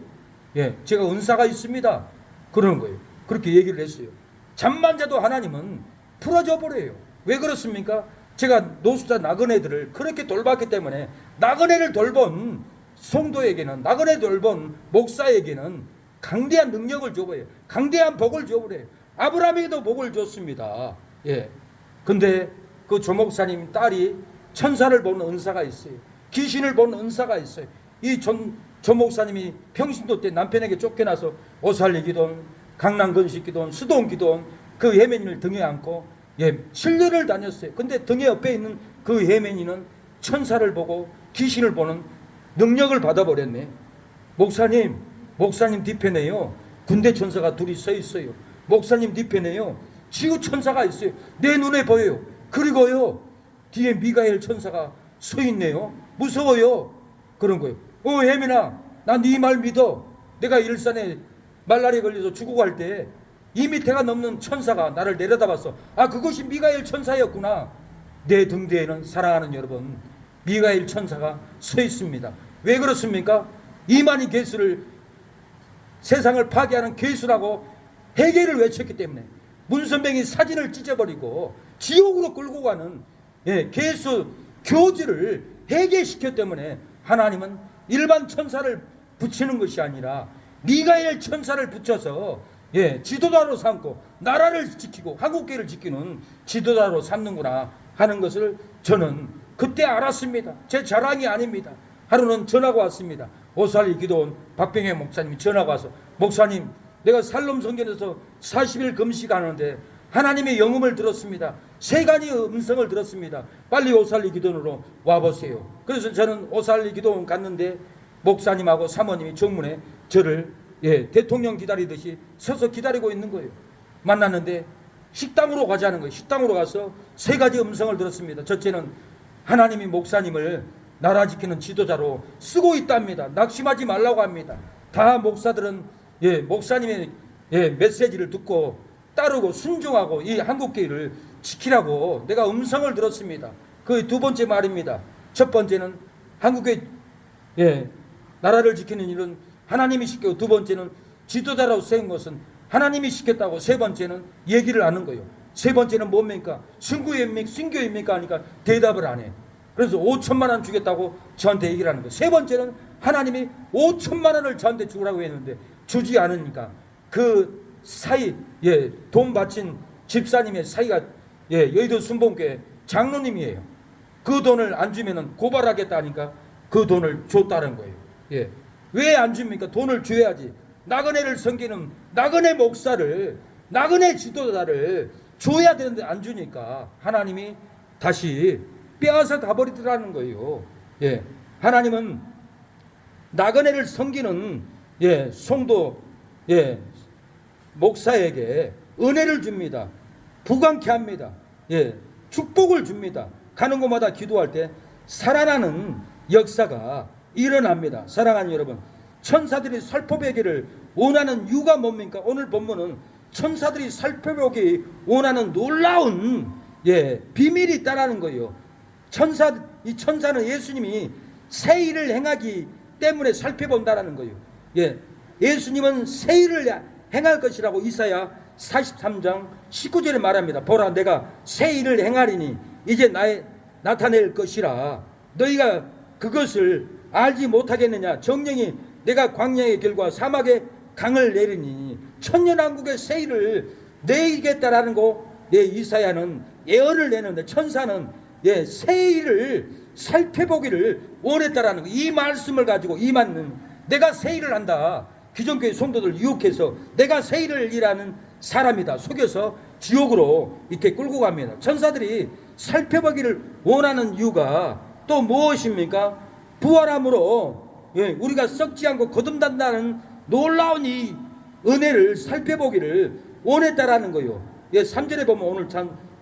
예, 제가 은사가 있습니다. 그러는 거예요. 그렇게 얘기를 했어요. 잠만 자도 하나님은 풀어줘 버려요. 왜 그렇습니까? 제가 노숙자 나그네들을 그렇게 돌봤기 때문에 나그네를 돌본 성도에게는 나그네 돌본 목사에게는 강대한 능력을 줘버려요. 강대한 복을 줘버려요. 아브라함에게도 복을 줬습니다. 예. 근데 그 조목사님 딸이 천사를 보는 은사가 있어요. 귀신을 보는 은사가 있어요. 이 조목사님이 평신도 때 남편에게 쫓겨나서 오살리 기도원, 강남 건식 기도원, 수동 기도원 그 예멘인을 등에 안고 7년을 다녔어요. 근데 등에 옆에 있는 그 예멘인은 천사를 보고 귀신을 보는 능력을 받아버렸네. 목사님 뒤편에요. 군대 천사가 둘이 서 있어요. 목사님 뒤편에요. 지구 천사가 있어요. 내 눈에 보여요. 그리고요. 뒤에 미가엘 천사가 서 있네요. 무서워요. 그런 거예요. 예민아, 나 네 말 믿어. 내가 일산에 말라리에 걸려서 죽어갈 때 2m가 넘는 천사가 나를 내려다봤어. 그것이 미가엘 천사였구나. 내 등 뒤에는 사랑하는 여러분, 미가엘 천사가 서 있습니다. 왜 그렇습니까? 이만희 괴수를 세상을 파괴하는 괴수라고 해계를 외쳤기 때문에 문선병이 사진을 찢어버리고 지옥으로 끌고 가는 괴수 교주를 해계시켰기 때문에 하나님은 일반 천사를 붙이는 것이 아니라 미가엘 천사를 붙여서 지도자로 삼고 나라를 지키고 한국교회를 지키는 지도자로 삼는구나 하는 것을 저는 그때 알았습니다. 제 자랑이 아닙니다. 하루는 전화가 왔습니다. 오살리 기도원 박병혜 목사님이 전화가 와서 목사님 내가 살롬 성전에서 40일 금식하는데 하나님의 영음을 들었습니다. 세간이 음성을 들었습니다. 빨리 오살리 기도원으로 와보세요. 그래서 저는 오살리 기도원 갔는데 목사님하고 사모님이 정문에 저를 대통령 기다리듯이 서서 기다리고 있는 거예요. 만났는데 식당으로 가자는 거예요. 식당으로 가서 3가지 음성을 들었습니다. 첫째는 하나님이 목사님을 나라 지키는 지도자로 쓰고 있답니다. 낙심하지 말라고 합니다. 다 목사들은 목사님의 메시지를 듣고 따르고 순종하고 이 한국교회를 지키라고 내가 음성을 들었습니다. 그 2번째 말입니다. 첫 번째는 한국교회 나라를 지키는 일은 하나님이 시켰고 2번째는 지도자라고 세운 것은 하나님이 시켰다고 3번째는 얘기를 하는 거예요. 3번째는 뭡니까? 순교입니까? 하니까 대답을 안 해. 그래서 5천만 원 주겠다고 저한테 얘기를 하는 거예요. 3번째는 하나님이 5천만 원을 저한테 주라고 했는데 주지 않으니까 그 사이 돈 바친 집사님의 사이가 여의도 순복교회 장로님이에요. 그 돈을 안 주면은 고발하겠다 하니까 그 돈을 줬다는 거예요. 왜 안 줍니까? 돈을 줘야지. 나그네를 섬기는 나그네 목사를 나그네 지도자를 줘야 되는데 안 주니까 하나님이 다시 빼앗아 가버리더라는 거예요. 하나님은 나그네를 섬기는 성도 목사에게 은혜를 줍니다. 부강케 합니다. 축복을 줍니다. 가는 곳마다 기도할 때 살아나는 역사가 일어납니다. 사랑하는 여러분, 천사들이 살펴보기를 원하는 이유가 뭡니까? 오늘 본문은 천사들이 살펴보기 원하는 놀라운 비밀이 있다라는 거예요. 이 천사는 예수님이 새 일을 행하기 때문에 살펴본다라는 거예요. 예수님은 새 일을 행할 것이라고 이사야 43장 19절에 말합니다. 보라, 내가 새 일을 행하리니 이제 나타낼 것이라. 너희가 그것을 알지 못하겠느냐? 정령이 내가 광야의 길과 사막에 강을 내리니 천년왕국의 새 일을 내리겠다라는 거. 이사야는 예언을 내는데 천사는 새 일을 살펴보기를 원했다라는 거. 이 말씀을 가지고 임하는, 내가 새 일을 한다. 기존교회 성도들 유혹해서 내가 새 일을 일하는 사람이다 속여서 지옥으로 이렇게 끌고 갑니다. 천사들이 살펴보기를 원하는 이유가 또 무엇입니까? 부활함으로 우리가 썩지 않고 거듭난다는 놀라운 이 은혜를 살펴보기를 원했다라는 거요. 3절에 보면 오늘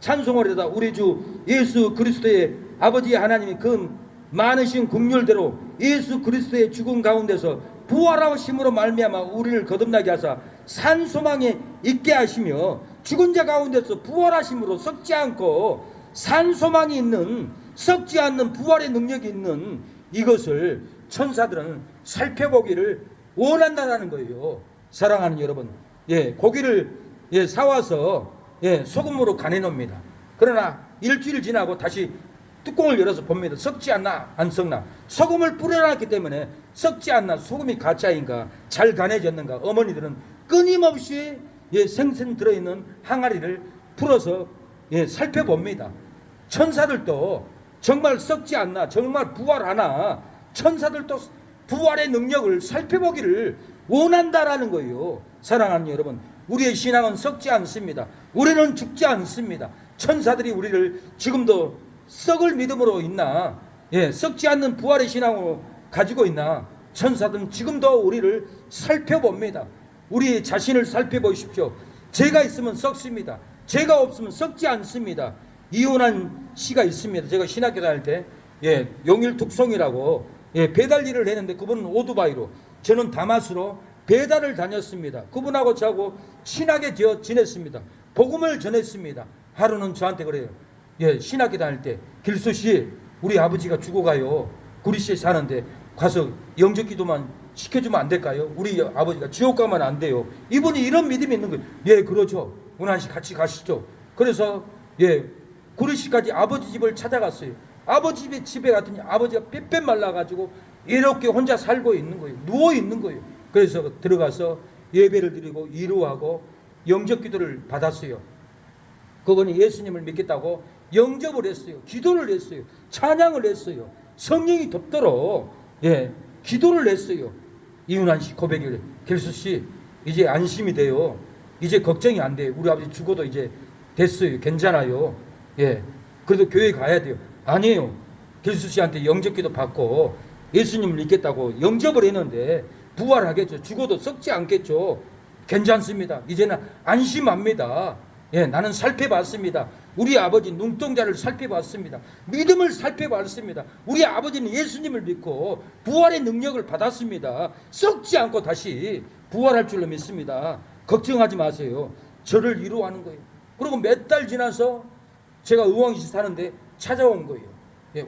찬송하려다 우리 주 예수 그리스도의 아버지 하나님이 그 많으신 긍휼대로 예수 그리스도의 죽음 가운데서 부활하심으로 말미암아 우리를 거듭나게 하사 산 소망에 있게 하시며 죽은 자 가운데서 부활하심으로 썩지 않고 산 소망이 있는, 썩지 않는 부활의 능력이 있는 이것을 천사들은 살펴보기를 원한다는 거예요. 사랑하는 여러분, 고기를 사와서 소금으로 간해 놓습니다. 그러나 일주일 지나고 다시 뚜껑을 열어서 봅니다. 썩지 않나 안 썩나. 소금을 뿌려놨기 때문에 썩지 않나, 소금이 가짜인가, 잘 간해졌는가. 어머니들은 끊임없이 생선 들어있는 항아리를 풀어서 살펴봅니다. 천사들도 정말 썩지 않나, 정말 부활하나, 천사들도 부활의 능력을 살펴보기를 원한다라는 거예요. 사랑하는 여러분, 우리의 신앙은 썩지 않습니다. 우리는 죽지 않습니다. 천사들이 우리를 지금도 썩을 믿음으로 있나, 썩지 않는 부활의 신앙으로 가지고 있나. 천사들은 지금도 우리를 살펴봅니다. 우리 자신을 살펴보십시오. 죄가 있으면 썩습니다. 죄가 없으면 썩지 않습니다. 이혼한 씨가 있습니다. 제가 신학교 다닐 때 용일tuk송이라고 배달 일을 했는데 그분은 오토바이로, 저는 다마스로 배달을 다녔습니다. 그분하고 저하고 친하게 지냈습니다. 복음을 전했습니다. 하루는 저한테 그래요. 신학교 다닐 때, 길수 씨, 우리 아버지가 죽어가요. 구리시에 사는데 가서 영접기도만 시켜주면 안 될까요? 우리 아버지가 지옥 가면 안 돼요. 이분이 이런 믿음이 있는 거예요. 그러죠. 운한 씨 같이 가시죠. 그래서 구리시까지 아버지 집을 찾아갔어요. 아버지 집에 갔더니 아버지가 빽빽 말라가지고 이렇게 혼자 살고 있는 거예요. 누워 있는 거예요. 그래서 들어가서 예배를 드리고 위로하고 영접기도를 받았어요. 그분이 예수님을 믿겠다고 영접을 했어요. 기도를 했어요. 찬양을 했어요. 성령이 덮도록 기도를 했어요. 이윤환 씨 고백을, 길수 씨 이제 안심이 돼요. 이제 걱정이 안 돼요. 우리 아버지 죽어도 이제 됐어요. 괜찮아요. 그래도 교회 가야 돼요. 아니에요. 길수 씨한테 영접기도 받고 예수님을 믿겠다고 영접을 했는데 부활하겠죠. 죽어도 썩지 않겠죠. 괜찮습니다. 이제는 안심합니다. 나는 살펴봤습니다. 우리 아버지 눈동자를 살펴봤습니다. 믿음을 살펴봤습니다. 우리 아버지는 예수님을 믿고 부활의 능력을 받았습니다. 썩지 않고 다시 부활할 줄로 믿습니다. 걱정하지 마세요. 저를 위로하는 거예요. 그리고 몇 달 지나서 제가 의왕시 사는데 찾아온 거예요.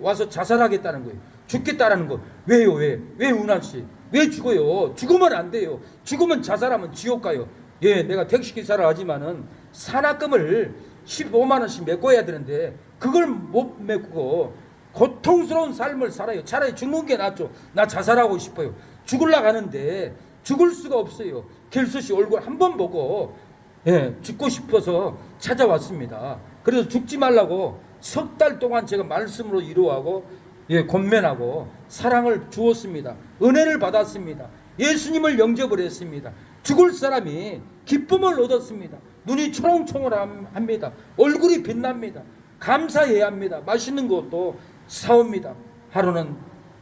와서 자살하겠다는 거예요. 죽겠다라는 거. 왜요? 왜 운환씨? 왜 죽어요? 죽으면 안 돼요. 죽으면 자살하면 지옥 가요. 내가 택시기사를 하지만은 산악금을 15만 원씩 메꿔야 되는데 그걸 못 메꾸고 고통스러운 삶을 살아요. 차라리 죽는 게 낫죠. 나 자살하고 싶어요. 죽으려고 하는데 죽을 수가 없어요. 길수 씨 얼굴 한번 보고 죽고 싶어서 찾아왔습니다. 그래서 죽지 말라고 석 달 동안 제가 말씀으로 위로하고 권면하고 사랑을 주었습니다. 은혜를 받았습니다. 예수님을 영접을 했습니다. 죽을 사람이 기쁨을 얻었습니다. 눈이 초롱초롱합니다. 얼굴이 빛납니다. 감사해야 합니다. 맛있는 것도 사옵니다. 하루는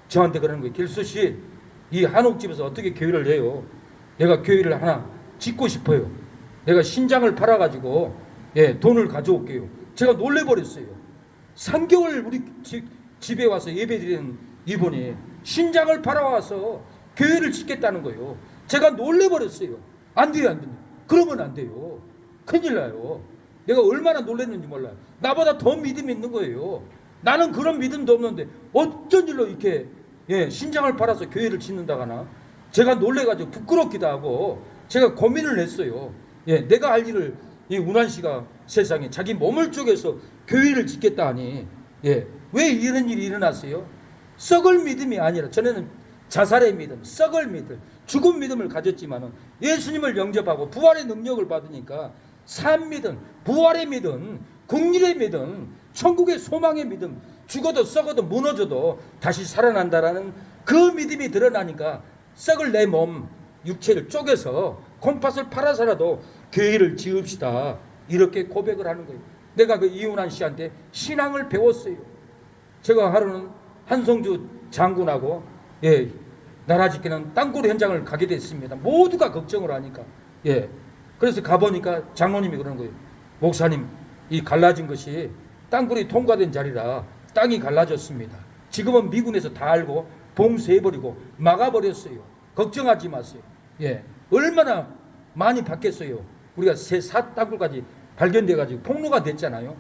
저한테 그러는 거예요. 길수 씨, 이 한옥집에서 어떻게 교회를 해요? 내가 교회를 하나 짓고 싶어요. 내가 신장을 팔아가지고 돈을 가져올게요. 제가 놀래버렸어요. 3개월 우리 집에 와서 예배드리는 이분이 신장을 팔아와서 교회를 짓겠다는 거예요. 제가 놀래버렸어요. 안 돼요, 안 돼요. 그러면 안 돼요. 큰일 나요. 내가 얼마나 놀랐는지 몰라요. 나보다 더 믿음이 있는 거예요. 나는 그런 믿음도 없는데 어쩐 일로 이렇게 신장을 팔아서 교회를 짓는다거나. 제가 놀래가지고 부끄럽기도 하고 제가 고민을 했어요. 내가 할 일을 이 운환 씨가 세상에 자기 몸을 쪼개서 교회를 짓겠다 하니 왜 이런 일이 일어났어요? 썩을 믿음이 아니라, 저는 자살의 믿음, 썩을 믿음, 죽은 믿음을 가졌지만은 예수님을 영접하고 부활의 능력을 받으니까 산 믿음, 부활의 믿음, 국률의 믿음, 천국의 소망의 믿음, 죽어도 썩어도 무너져도 다시 살아난다라는 그 믿음이 드러나니까 썩을 내 몸 육체를 쪼개서 콩팥을 팔아서라도 교회를 지읍시다, 이렇게 고백을 하는 거예요. 내가 그 이훈환 씨한테 신앙을 배웠어요. 제가 하루는 한성주 장군하고 나라 지키는 땅굴 현장을 가게 됐습니다. 모두가 걱정을 하니까. 그래서 가보니까 장로님이 그러는 거예요. 목사님, 이 갈라진 것이 땅굴이 통과된 자리라 땅이 갈라졌습니다. 지금은 미군에서 다 알고 봉쇄해버리고 막아버렸어요. 걱정하지 마세요. 얼마나 많이 바뀌었어요. 우리가 새 땅굴까지 발견돼가지고 폭로가 됐잖아요.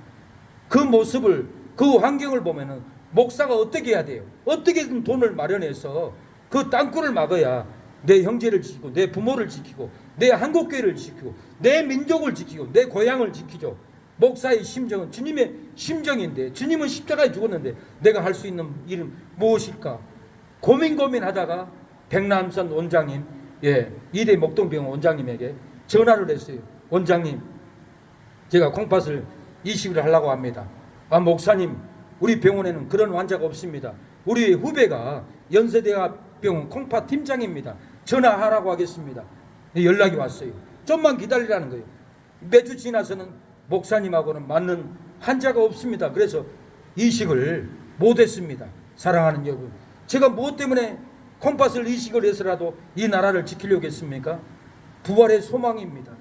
그 모습을, 그 환경을 보면은 목사가 어떻게 해야 돼요? 어떻게든 돈을 마련해서 그 땅굴을 막아야 내 형제를 지키고 내 부모를 지키고 내 한국교회를 지키고 내 민족을 지키고 내 고향을 지키죠. 목사의 심정은 주님의 심정인데, 주님은 십자가에 죽었는데 내가 할 수 있는 일은 무엇일까? 고민하다가 백남선 원장님, 이대 목동병원 원장님에게 전화를 했어요. 원장님, 제가 콩팥을 이식을 하려고 합니다. 목사님, 우리 병원에는 그런 환자가 없습니다. 우리 후배가 연세대학병원 콩팥 팀장입니다. 전화하라고 하겠습니다. 연락이 왔어요. 좀만 기다리라는 거예요. 몇 주 지나서는 목사님하고는 맞는 환자가 없습니다. 그래서 이식을 못했습니다. 사랑하는 여러분, 제가 무엇 때문에 콩팥을 이식을 해서라도 이 나라를 지키려고 했습니까? 부활의 소망입니다.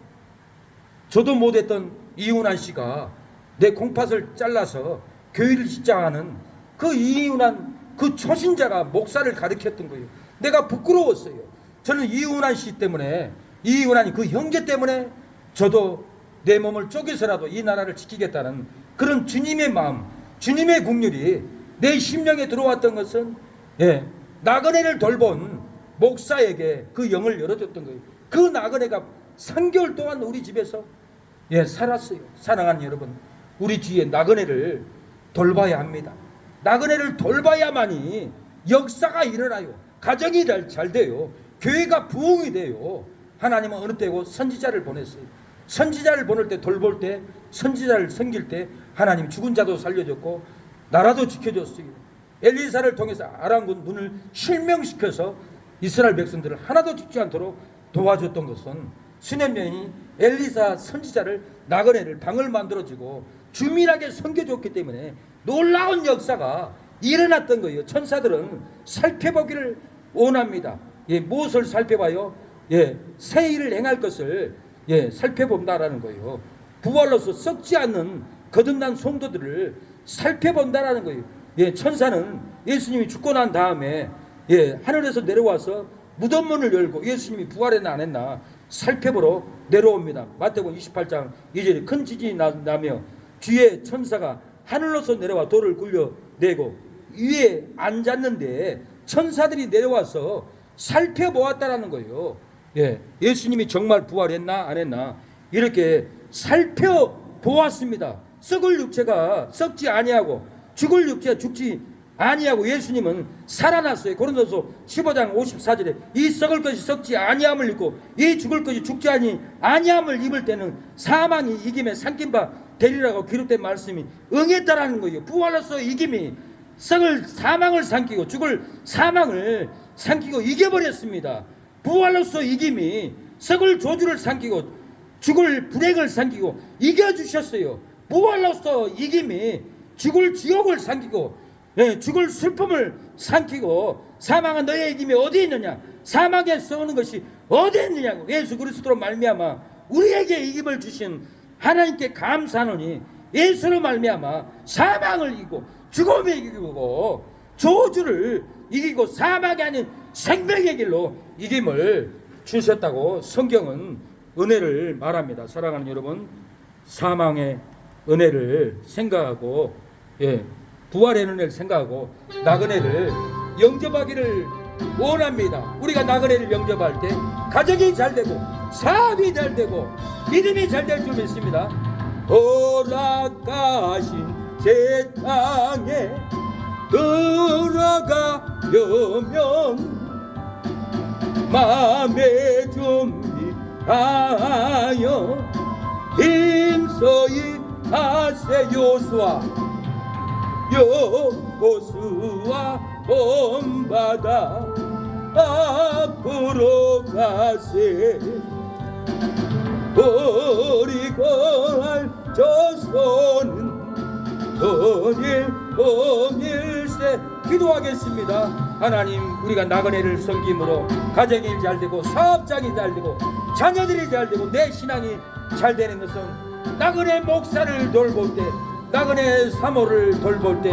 저도 못했던 이훈환 씨가 내 콩팥을 잘라서 교회를 시작하는 그 이훈환, 그 초신자가 목사를 가르쳤던 거예요. 내가 부끄러웠어요. 저는 이훈환 씨 때문에, 이훈환이 그 형제 때문에 저도 내 몸을 쪼개서라도 이 나라를 지키겠다는 그런 주님의 마음, 주님의 국률이 내 심령에 들어왔던 것은 나그네를 돌본 목사에게 그 영을 열어줬던 거예요. 그 나그네가 3개월 동안 우리 집에서 살았어요. 사랑하는 여러분, 우리 뒤에 나그네를 돌봐야 합니다. 나그네를 돌봐야만이 역사가 일어나요. 가정이 잘 돼요. 교회가 부흥이 돼요. 하나님은 어느 때고 선지자를 보냈어요. 선지자를 보낼 때, 돌볼 때, 선지자를 섬길 때 하나님 죽은 자도 살려줬고 나라도 지켜줬어요. 엘리사를 통해서 아람군 눈을 실명시켜서 이스라엘 백성들을 하나도 죽지 않도록 도와줬던 것은 수년명이 엘리사 선지자를, 나그네를 방을 만들어주고 주밀하게 섬겨줬기 때문에 놀라운 역사가 일어났던 거예요. 천사들은 살펴보기를 원합니다. 무엇을 살펴봐요? 새 일을 행할 것을 살펴본다라는 거예요. 부활로서 썩지 않는 거듭난 성도들을 살펴본다라는 거예요. 천사는 예수님이 죽고 난 다음에 하늘에서 내려와서 무덤문을 열고 예수님이 부활했나 안 했나 살펴보러 내려옵니다. 마태복음 28장 2절에 큰 지진이 나며 주의 천사가 하늘로서 내려와 돌을 굴려내고 위에 앉았는데 천사들이 내려와서 살펴보았다라는 거예요. 예수님이 정말 부활했나 안 했나 이렇게 살펴보았습니다. 썩을 육체가 썩지 아니하고 죽을 육체가 죽지 아니하고 예수님은 살아났어요. 고린도서 15장 54절에 이 썩을 것이 썩지 아니함을 입고 이 죽을 것이 죽지 아니함을 입을 때는 사망이 이김에 삼킨 바 되리라고 기록된 말씀이 응했다라는 거예요. 부활로서 이김이 썩을 사망을 삼키고 죽을 사망을 삼키고 이겨버렸습니다. 부활로서 이김이 썩을 조주를 삼키고 죽을 불행을 삼키고 이겨주셨어요. 부활로서 이김이 죽을 지옥을 삼키고 죽을 슬픔을 삼키고 사망은 너의 이김이 어디 있느냐, 사망에 썩는 것이 어디 있느냐고 예수 그리스도로 말미암아 우리에게 이김을 주신 하나님께 감사하노니 예수로 말미암아 사망을 이기고 죽음을 이기고 저주를 이기고 사망이 아닌 생명의 길로 이김을 주셨다고 성경은 은혜를 말합니다. 사랑하는 여러분, 사망의 은혜를 생각하고 부활의 은혜를 생각하고 나그네를 영접하기를 원합니다. 우리가 나그네를 영접할 때 가정이 잘 되고 사업이 잘 되고 믿음이 잘 될 줄 믿습니다. 허락하신 세상에 들어가려면 마음의 준비하여 힘써이 하세 요수와 여호수아 본받아 앞으로 가세. 버리고 할 조선은 번일세. 기도하겠습니다. 하나님, 우리가 나그네를 섬김으로 가정이 잘되고 사업장이 잘되고 자녀들이 잘되고 내 신앙이 잘되는 것은 나그네 목사를 돌볼 때, 나그네 사모를 돌볼 때,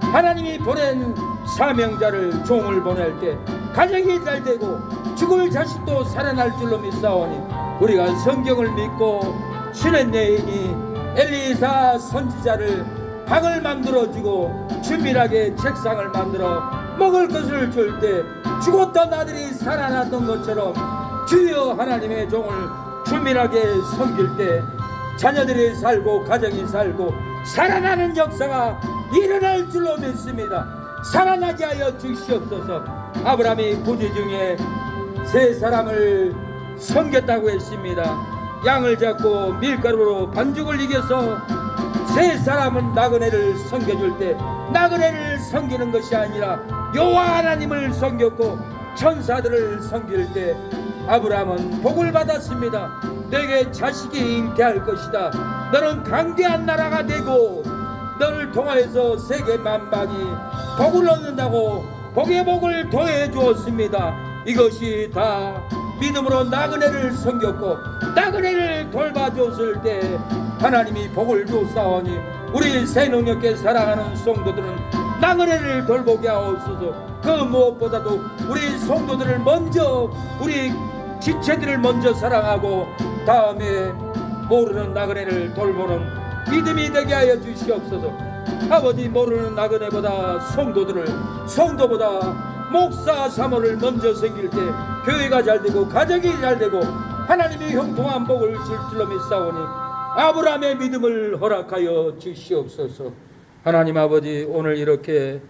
하나님이 보낸 사명자를 종을 보낼 때 가정이 잘되고 죽을 자식도 살아날 줄로 믿사오니, 우리가 성경을 믿고 신의 여인이 엘리사 선지자를 방을 만들어주고 준밀하게 책상을 만들어 먹을 것을 줄 때 죽었던 아들이 살아났던 것처럼 주여 하나님의 종을 준밀하게 섬길 때 자녀들이 살고 가정이 살고 살아나는 역사가 일어날 줄로 믿습니다. 살아나게 하여 주시옵소서. 아브라함이 부지 중에 세 사람을 섬겼다고 했습니다. 양을 잡고 밀가루로 반죽을 이겨서 세 사람은 나그네를 섬겨줄 때 나그네를 섬기는 것이 아니라 여호와 하나님을 섬겼고 천사들을 섬길 때 아브라함은 복을 받았습니다. 내게 자식이 잉태할 것이다. 너는 강대한 나라가 되고 너를 통하여서 세계 만방이 복을 얻는다고 복의 복을 더해 주었습니다. 이것이 다 믿음으로 나그네를 섬겼고 나그네를 돌봐줬을 때 하나님이 복을 주사오니, 우리 새농역계 사랑하는 성도들은 나그네를 돌보게 하옵소서. 그 무엇보다도 우리 성도들을 먼저, 우리 지체들을 먼저 사랑하고 다음에 모르는 나그네를 돌보는 믿음이 되게 하여 주시옵소서. 아버지, 모르는 나그네보다 성도보다 목사 사모를 먼저 섬길 때 교회가 잘되고 가정이 잘되고 하나님이 형통한 복을 줄 줄로 믿사오니 아브라함의 믿음을 허락하여 주시옵소서. 하나님 아버지, 오늘 이렇게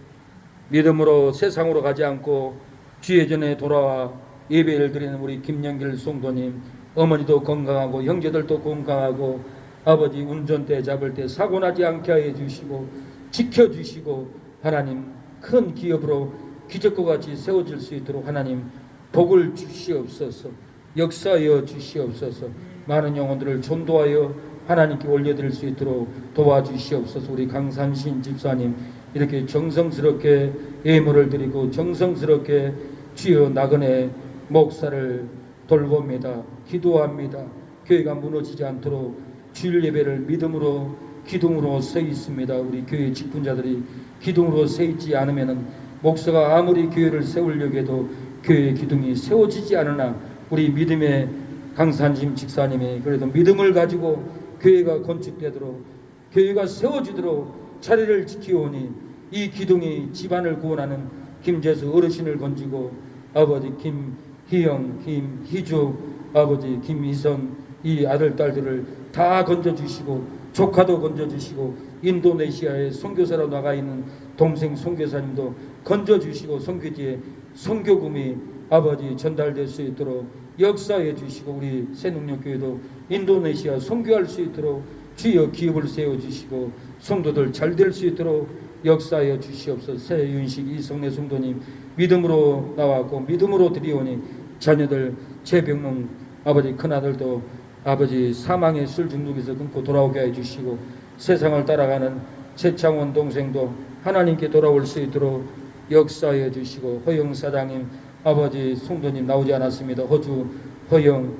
믿음으로 세상으로 가지 않고 주의 전에 돌아와 예배를 드리는 우리 김영길 성도님, 어머니도 건강하고 형제들도 건강하고 아버지 운전대 잡을 때 사고나지 않게 하여 주시고 지켜주시고 하나님 큰 기업으로 기적과 같이 세워질 수 있도록 하나님 복을 주시옵소서. 역사하여 주시옵소서. 많은 영혼들을 전도하여 하나님께 올려드릴 수 있도록 도와주시옵소서. 우리 강산신 집사님 이렇게 정성스럽게 예물을 드리고 정성스럽게 주여 나그네 목사를 돌봅니다. 기도합니다. 교회가 무너지지 않도록 주일 예배를 믿음으로 기둥으로 서 있습니다. 우리 교회 직분자들이 기둥으로 서 있지 않으면은 목사가 아무리 교회를 세우려고 해도 교회의 기둥이 세워지지 않으나 우리 믿음의 강산심 직사님이 그래도 믿음을 가지고 교회가 건축되도록 교회가 세워지도록 자리를 지키오니 이 기둥이 집안을 구원하는 김재수 어르신을 건지고 아버지 김희영, 김희주, 아버지 김희선 이 아들 딸들을 다 건져주시고 조카도 건져주시고 인도네시아에 선교사로 나가 있는 동생 선교사님도 건져주시고 선교지에 선교금이 아버지 전달될 수 있도록 역사해 주시고 우리 새농역교회도 인도네시아 선교할 수 있도록 주여 기업을 세워주시고 성도들 잘 될 수 있도록 역사하여 주시옵소서. 새윤식 이성래 성도님 믿음으로 나왔고 믿음으로 드리오니 자녀들 최병문 아버지 큰아들도 아버지 사망의 술 중독에서 끊고 돌아오게 해주시고 세상을 따라가는 최창원 동생도 하나님께 돌아올 수 있도록 역사해 주시고 허영 사장님 아버지 성도님 나오지 않았습니다. 호주 허영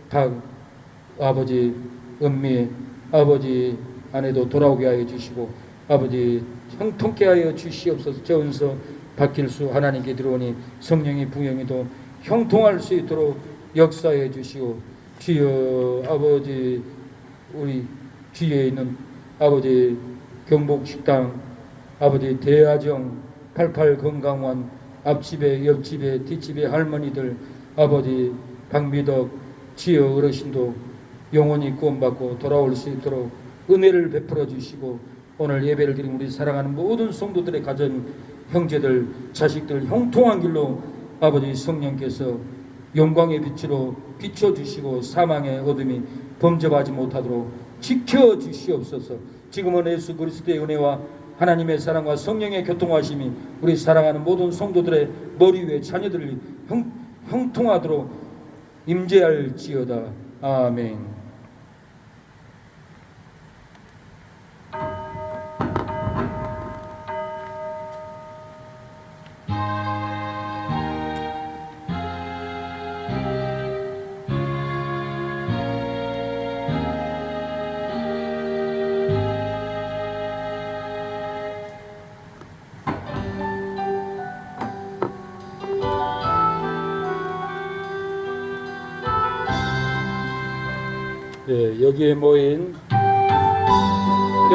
박 아버지 은미 아버지 아내도 돌아오게 하여 주시고 아버지 형통케 하여 주시옵소서. 저은서 박길수 하나님께 들어오니 성령이 부영이도 형통할 수 있도록 역사해 주시고 주여 아버지 우리 주위에 있는 아버지 경복식당 아버지 대야정 88 건강원 앞집에 옆집에 뒷집에 할머니들 아버지 박미덕 주여 어르신도 영원히 구원받고 돌아올 수 있도록 은혜를 베풀어 주시고 오늘 예배를 드린 우리 사랑하는 모든 성도들의 가정 형제들 자식들 형통한 길로 아버지 성령께서 영광의 빛으로 비춰주시고 사망의 어둠이 범접하지 못하도록 지켜 주시옵소서. 지금은 예수 그리스도의 은혜와 하나님의 사랑과 성령의 교통하심이 우리 사랑하는 모든 성도들의 머리 위에 자녀들이 형통하도록 임재할지어다. 아멘. 예, 여기에 모인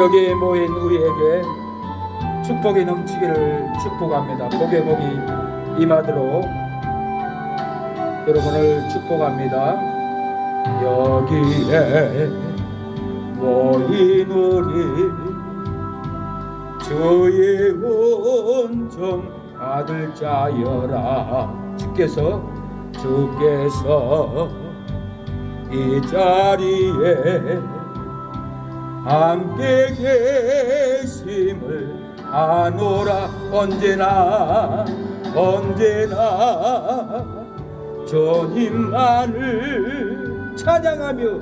우리에게 축복이 넘치기를 축복합니다. 복에 복이 임하도록 여러분을 축복합니다. 여기에 모인 우리 주의 온정 아들 자여라. 주께서 이 자리에 함께 계심을 아노라. 언제나 주님만을 찬양하며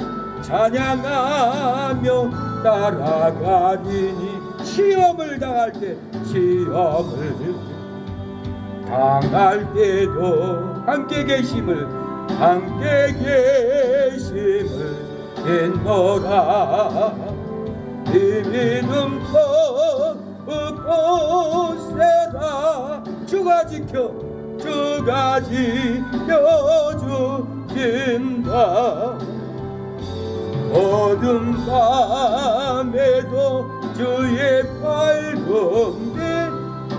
따라가리니 시험을 당할 때도 함께 계심을 인노라. 이 믿음 굳고세라. 주가 지켜주신다. 어두운 밤에도 주의 밝음이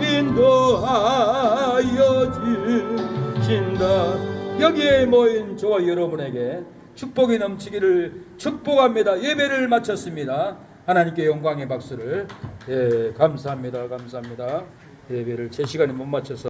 인도하여 주신다. 여기에 모인 저와 여러분에게 축복이 넘치기를 축복합니다. 예배를 마쳤습니다. 하나님께 영광의 박수를. 감사합니다. 예배를 제 시간에 못 마쳐서